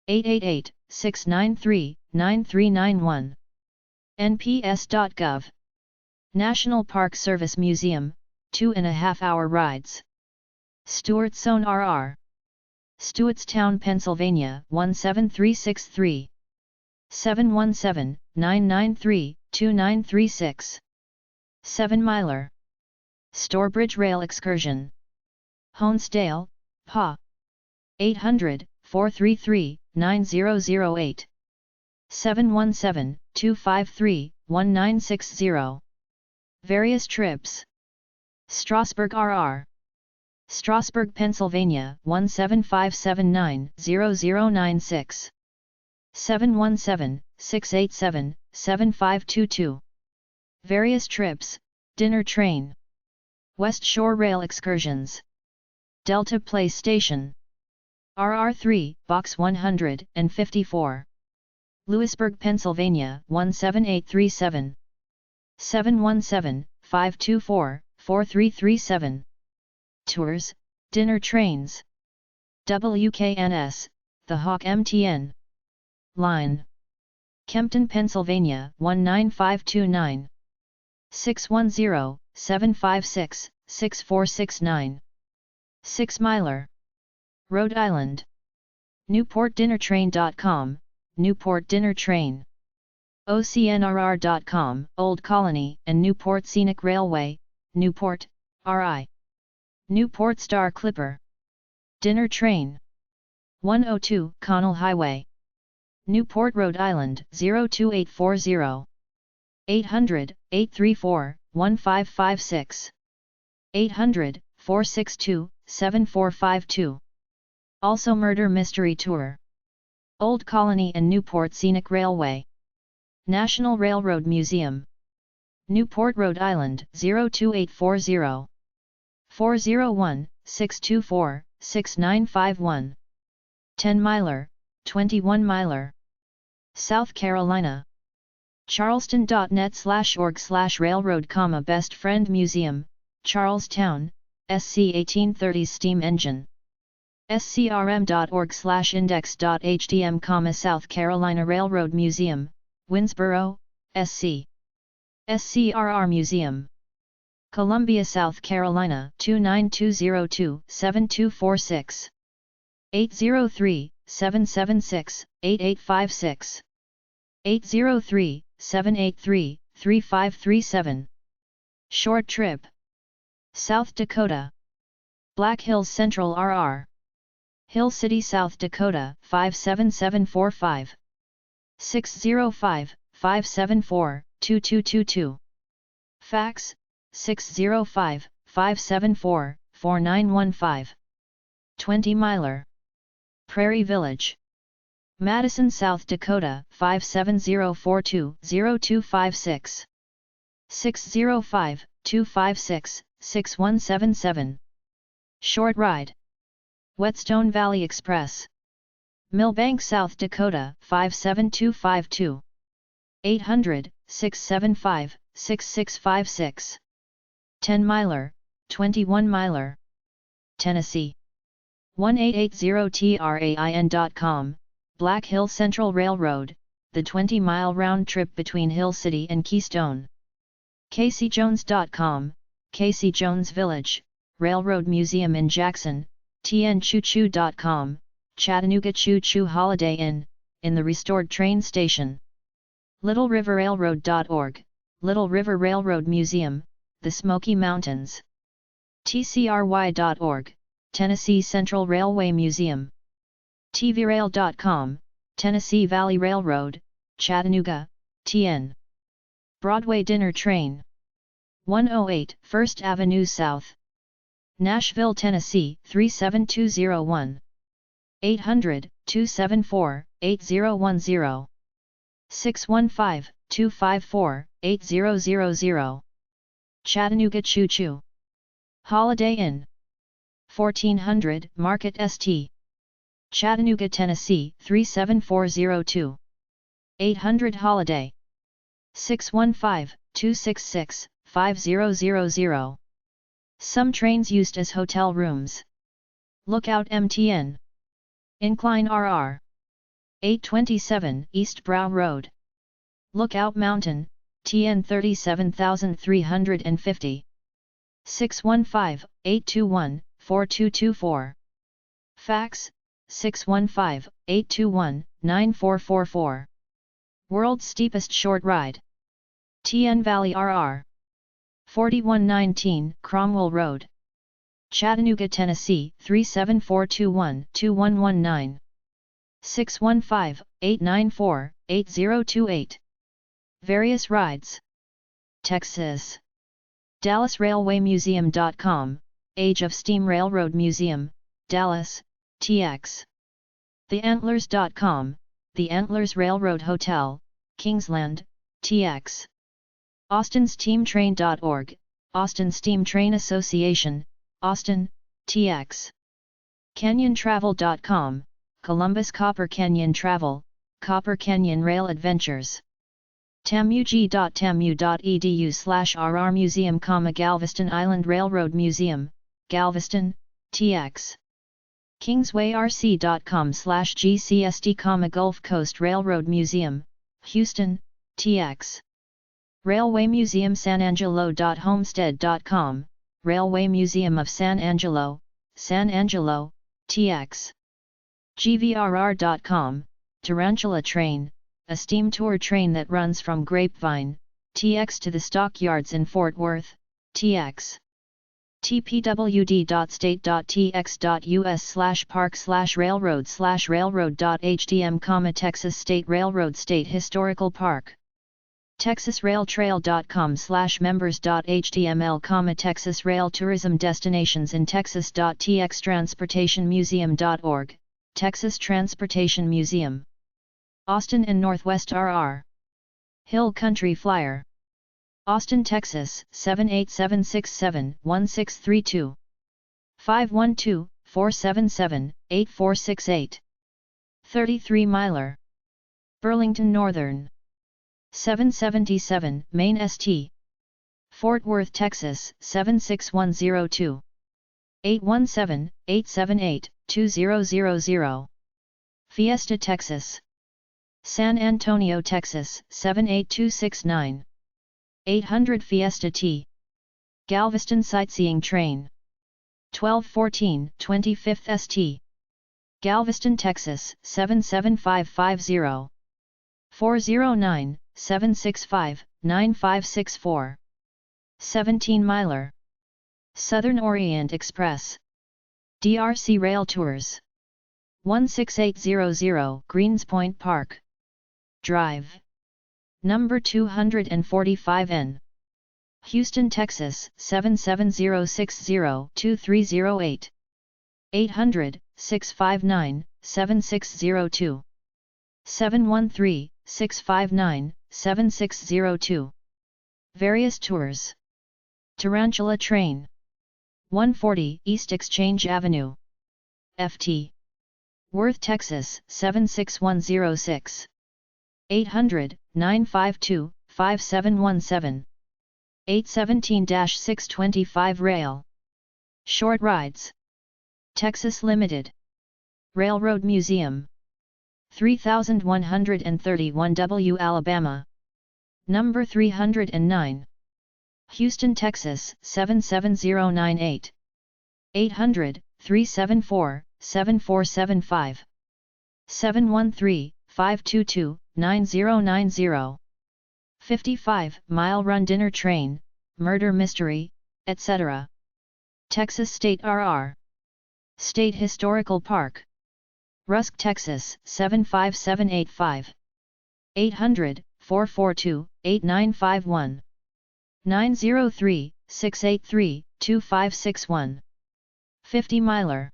888-693-9391. nps.gov. National Park Service Museum, 2.5-hour rides. Stewartstown RR. Stewartstown, Pennsylvania 17363. 717-993-2936. 7-miler. Storebridge Rail Excursion. Honesdale, PA. 800-433-9008. 717-253-1960. Various trips. Strasburg RR. Strasburg, Pennsylvania 17579-0096. 717-687-7522. Various trips, dinner train. West Shore Rail Excursions. Delta Place Station. RR3, Box 154. Lewisburg, Pennsylvania 17837. 717-524-4337. Tours, dinner trains. WKNS, the Hawk MTN. Line. Kempton, Pennsylvania 19529. 610-756-6469. 6-miler. Rhode Island. NewportDinnerTrain.com, Newport Dinner Train. OCNRR.com, Old Colony and Newport Scenic Railway, Newport, RI. Newport Star Clipper. Dinner Train. 102 Connell Highway. Newport, Rhode Island 02840. 800-834-1556. 800-462-7452. Also Murder Mystery Tour. Old Colony and Newport Scenic Railway. National Railroad Museum. Newport, Rhode Island 02840. 401-624-6951. 10-miler, 21-miler. South Carolina. Charleston.net/org/railroad, Best Friend Museum, Charlestown, SC 1830s steam engine. scrm.org/index.htm, South Carolina Railroad Museum, Winsboro, SC. SCRR Museum. Columbia, South Carolina 29202-7246. 803-776-8856. 803-783-3537. Short trip. South Dakota. Black Hills Central RR. Hill City, South Dakota 57745. 605-574-2222. Fax, 605-574-4915. 20-miler. Prairie Village. Madison, South Dakota 57042-0256. 605-256-6177. Short ride. Whetstone Valley Express. Millbank, South Dakota 57252. 800-675-6656. 10-miler, 21-miler. Tennessee. 1880train.com, Black Hill Central Railroad, the 20-mile round trip between Hill City and Keystone. CaseyJones.com, Casey Jones Village, Railroad Museum in Jackson. TNChooChoo.com, Chattanooga Choo Choo Holiday Inn, in the restored train station. LittleRiverRailroad.org, Little River Railroad Museum, the Smoky Mountains. TCRY.org, Tennessee Central Railway Museum. TVRail.com, Tennessee Valley Railroad, Chattanooga, TN. Broadway Dinner Train. 108 First Avenue South. Nashville, Tennessee 37201. 800-274-8010. 615-254-8000. Chattanooga Choo Choo Holiday Inn. 1400 Market St. Chattanooga, Tennessee 37402. 800 Holiday. 615-266-5000. Some trains used as hotel rooms. Lookout MTN. Incline RR. 827 East Brow Road. Lookout Mountain, TN 37350. 615-821-4224. Fax, 615-821-9444. World's Steepest Short Ride. TN Valley RR. 4119 Cromwell Road. Chattanooga, Tennessee 37421-2119. 615-894-8028. Various rides. Texas. DallasRailwayMuseum.com, Age of Steam Railroad Museum, Dallas, TX. TheAntlers.com, The Antlers Railroad Hotel, Kingsland, TX. AustinSteamTrain.org, Austin Steam Train Association, Austin, TX. CanyonTravel.com, Columbus Copper Canyon Travel, Copper Canyon Rail Adventures. tamug.tamu.edu/RR Museum, Galveston Island Railroad Museum, Galveston, TX. KingswayRC.com/GCSD, Gulf Coast Railroad Museum, Houston, TX. Railway Museum SanAngelo.homestead.com, Railway Museum of San Angelo, San Angelo, TX. GVRR.com, Tarantula Train, a steam tour train that runs from Grapevine, TX to the stockyards in Fort Worth, TX. tpwd.state.tx.us/park/railroad/railroad.htm, Texas State Railroad State Historical Park. texasrailtrail.com/members.html, Texas Rail Tourism Destinations in Texas.tx, transportationmuseum.org, Texas Transportation Museum. Austin and Northwest RR. Hill Country Flyer. Austin, Texas, 78767-1632. 512-477-8468. 33-miler. Burlington Northern. 777, Main St. Fort Worth, Texas, 76102. 817-878-2000. Fiesta, Texas. San Antonio, Texas, 78269. 800 Fiesta T. Galveston Sightseeing Train. 1214, 25th St. Galveston, Texas, 77550. 409-765-9564. 17-miler. Southern Orient Express. DRC Rail Tours. 16800 Greenspoint Park Drive. Number 245N. Houston, Texas, 77060-2308. 800-659-7602. 713-659-7602. Various tours. Tarantula Train. 140 East Exchange Avenue. FT. Worth, Texas, 76106. 800-952-5717. 817-625 Rail. Short rides. Texas Limited. Railroad Museum. 3131 W Alabama. Number 309. Houston, Texas, 77098. 800-374-7475. 713-522-9090. 55-mile run dinner train, murder mystery, etc. Texas State RR. State Historical Park. Rusk, Texas, 75785. 800-442-8951. 903-683-2561. 50-miler.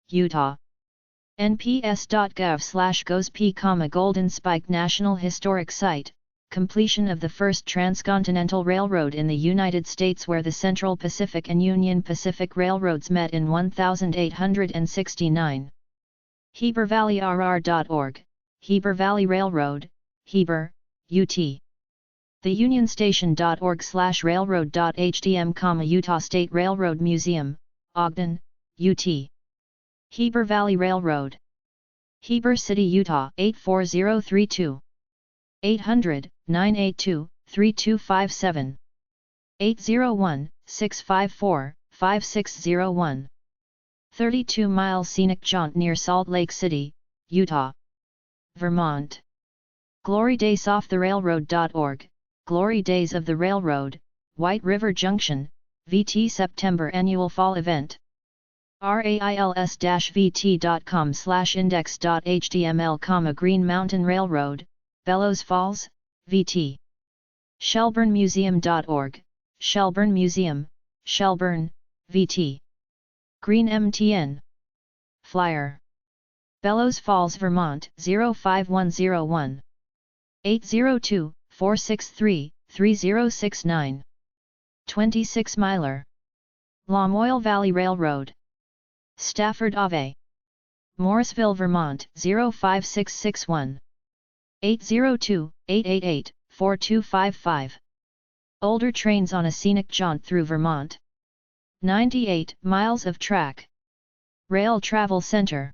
Utah. nps.gov/GOSP, Golden Spike National Historic Site, completion of the first transcontinental railroad in the United States, where the Central Pacific and Union Pacific Railroads met in 1869. HeberValleyRR.org, Heber Valley Railroad, Heber, UT. TheUnionStation.org/railroad.htm, Utah State Railroad Museum, Ogden, UT. Heber Valley Railroad. Heber City, Utah 84032. 800-982-3257. 801-654-5601. 32-mile scenic jaunt near Salt Lake City, Utah. Vermont. Glory Days Off the Railroad.org, Glory Days of the Railroad, White River Junction, VT September Annual Fall Event. rails-vt.com/index.html, Green Mountain Railroad, Bellows Falls, VT. ShelburneMuseum.org, Shelburne Museum, Shelburne, VT. Green MTN. Flyer. Bellows Falls, Vermont 05101. 802-463-3069. 26-miler. Lamoille Valley Railroad. Stafford Ave. Morrisville, Vermont 05661. 802-888-4255. Older trains on a scenic jaunt through Vermont. 98 miles of track. Rail Travel Center.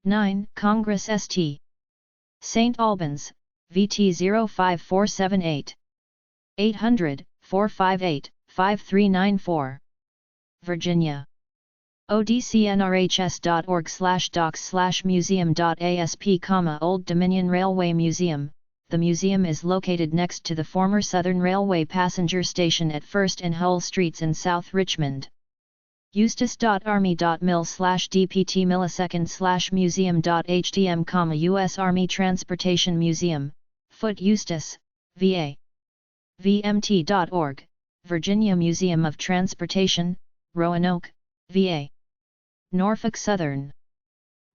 9 Congress St. St. Albans, VT 05478. 800-458-5394. Virginia. odcnrhs.org/docs/museum.asp, Old Dominion Railway Museum. The museum is located next to the former Southern Railway passenger station at 1st and Hull Streets in South Richmond. Eustis.army.mil/dpt millisecond/museum.htm, U.S. Army Transportation Museum, Foote Eustis, VA. VMT.org, Virginia Museum of Transportation, Roanoke, VA. Norfolk Southern.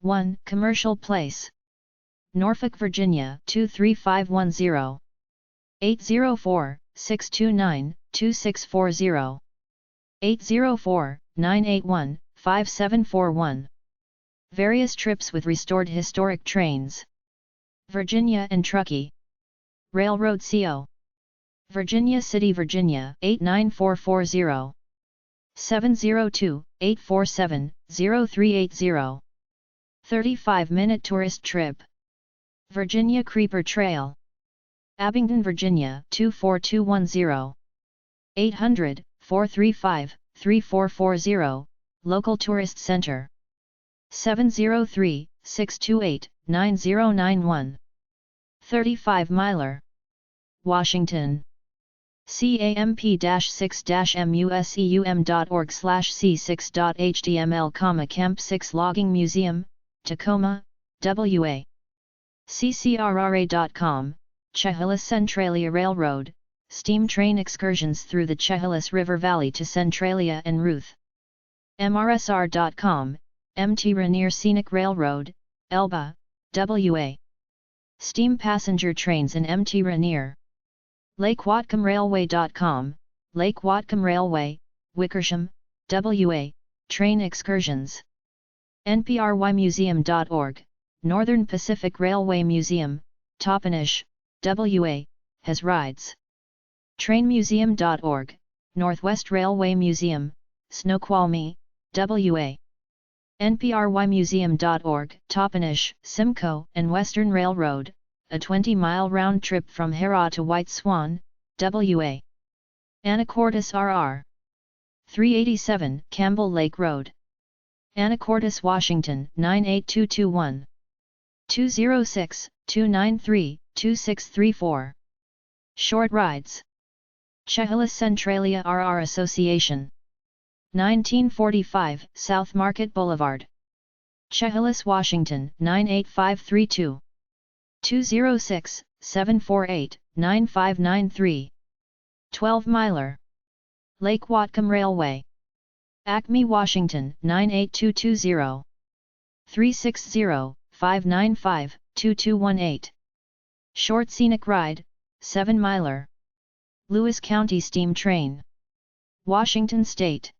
1. Commercial Place. Norfolk, Virginia 23510. 804-629-2640. 804-981-5741. Various trips with restored historic trains. Virginia and Truckee. Railroad CO. Virginia City, Virginia 89440. 702-847-0380. 35-minute tourist trip. Virginia Creeper Trail. Abingdon, Virginia 24210. 800-435-3440, Local Tourist Center. 703-628-9091. 35-miler. Washington. camp6-museum.org/c6.html, Camp 6 Logging Museum, Tacoma, WA. ccrra.com, Chehalis Centralia Railroad, steam train excursions through the Chehalis River Valley to Centralia and Ruth. mrsr.com, Mt. Rainier Scenic Railroad, Elba, WA. Steam passenger trains in Mt. Rainier. LakeWhatcomRailway.com, Lake Whatcom Railway, Wickersham, WA, train excursions. NPRYmuseum.org, Northern Pacific Railway Museum, Toppenish, WA, has rides. TrainMuseum.org, Northwest Railway Museum, Snoqualmie, WA. NPRYmuseum.org, Toppenish, Simcoe and Western Railroad, a 20-mile round trip from Hera to White Swan, WA. Anacortes RR. 387 Campbell Lake Road. Anacortes, Washington 98221. 206-293-2634. Short rides. Chehalis Centralia RR Association. 1945 South Market Boulevard. Chehalis, Washington 98532. 206-748-9593. 12-miler. Lake Whatcom Railway. Acme, Washington 98220. 360-595-2218. Short scenic ride, 7-miler. Lewis County Steam Train. Washington State.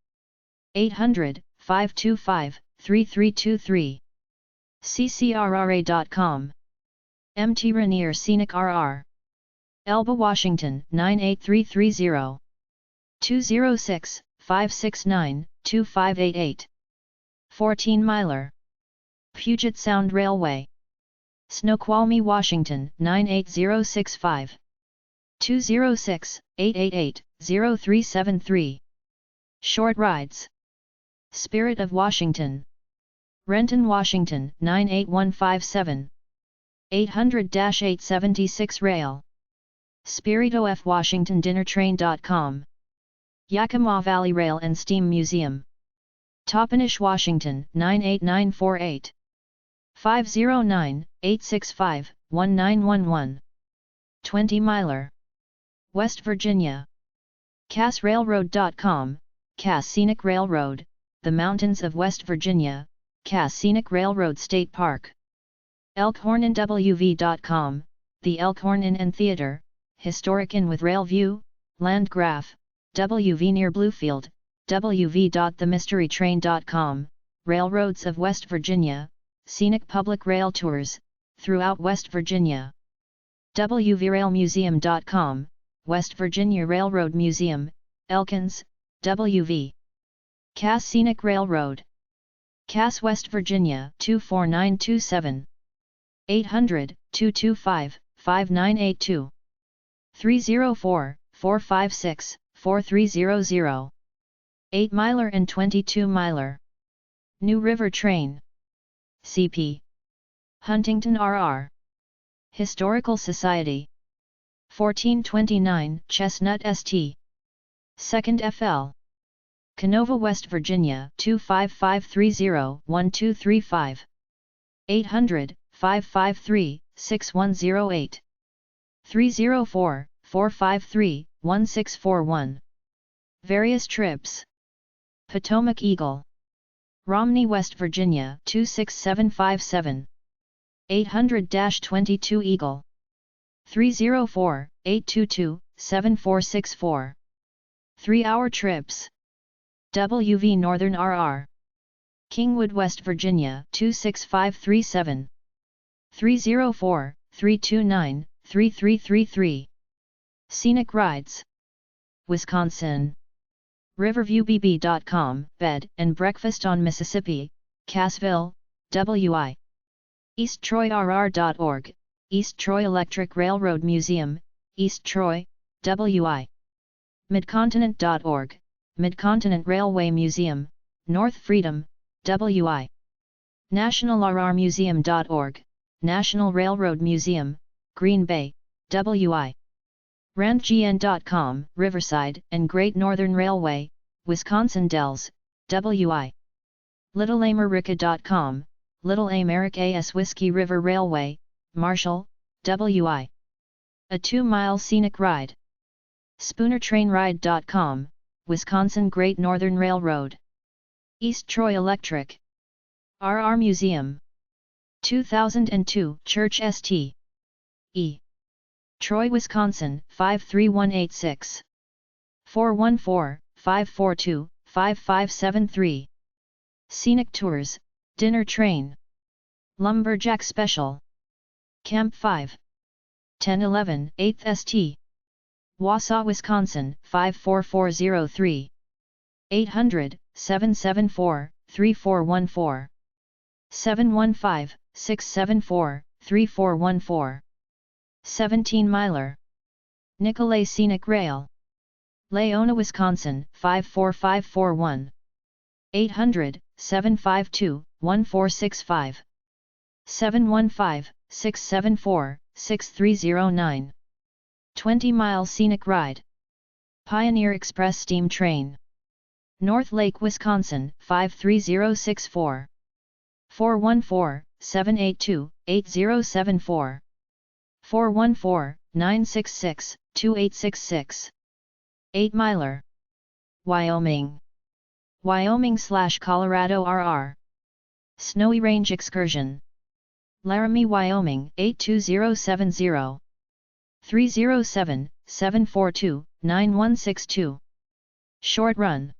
800-525-3323. ccrra.com. Mt. Rainier Scenic RR. Elba, Washington 98330. 206-569-2588. 14-miler. Puget Sound Railway. Snoqualmie, Washington 98065. 206-888-0373. Short rides. Spirit of Washington. Renton, Washington 98157. 800-876 Rail. Spirito F. Washington DinnerTrain.com. Yakima Valley Rail and Steam Museum. Toppenish, Washington 98948. 509-865-1911. 20-miler. West Virginia. CassRailroad.com, Cass Scenic Railroad, the Mountains of West Virginia, Cass Scenic Railroad State Park. ElkhornInWV.com, the Elkhorn Inn and Theatre, Historic Inn with Rail View, Land Graph, WV near Bluefield, wv.themysterytrain.com, Railroads of West Virginia, Scenic Public Rail Tours, throughout West Virginia. wvrailmuseum.com, West Virginia Railroad Museum, Elkins, WV. Cass Scenic Railroad. Cass, West Virginia 24927. 800-225-5982. 304-456-4300. 8-miler and 22-miler. New River Train. CP. Huntington RR. Historical Society. 1429 Chestnut St. 2nd FL. Canova, West Virginia 25530-1235, 800-553-6108, 304-453-1641. Various trips: Potomac Eagle, Romney, West Virginia 26757, 800-22 Eagle, 304-822-7464. 3-hour trips: WV Northern RR, Kingwood, West Virginia 26537, 304-329-3333. Scenic rides: Wisconsin, RiverviewBB.com, bed and breakfast on Mississippi, Cassville, WI. East Troy RR.org, East Troy Electric Railroad Museum, East Troy, WI. Midcontinent.org, Midcontinent Railway Museum, North Freedom, WI. NationalRRMuseum.org, National Railroad Museum, Green Bay, WI. RandGN.com, Riverside and Great Northern Railway, Wisconsin Dells, WI. LittleAmerica.com, Little America AS Whiskey River Railway, Marshall, WI. A 2-mile scenic ride: SpoonerTrainRide.com, Wisconsin Great Northern Railroad. East Troy Electric RR Museum. 2002 Church St. E. Troy, Wisconsin 53186, 414-542-5573. Scenic Tours, Dinner Train, Lumberjack Special, Camp 5, 1011 8th St. Wausau, Wisconsin 54403, 800-774-3414, 715-674-3414. 17-miler. Nicolay Scenic Rail, Leona, Wisconsin 54541, 800-752-1465, 715-674-6309. 20-mile scenic ride: Pioneer Express Steam Train, North Lake, Wisconsin 53064, 414-782-8074, 414-966-2866. 8-miler. Wyoming, Wyoming/Colorado RR, Snowy Range Excursion, Laramie, Wyoming 82070, 307-742-9162. Short run.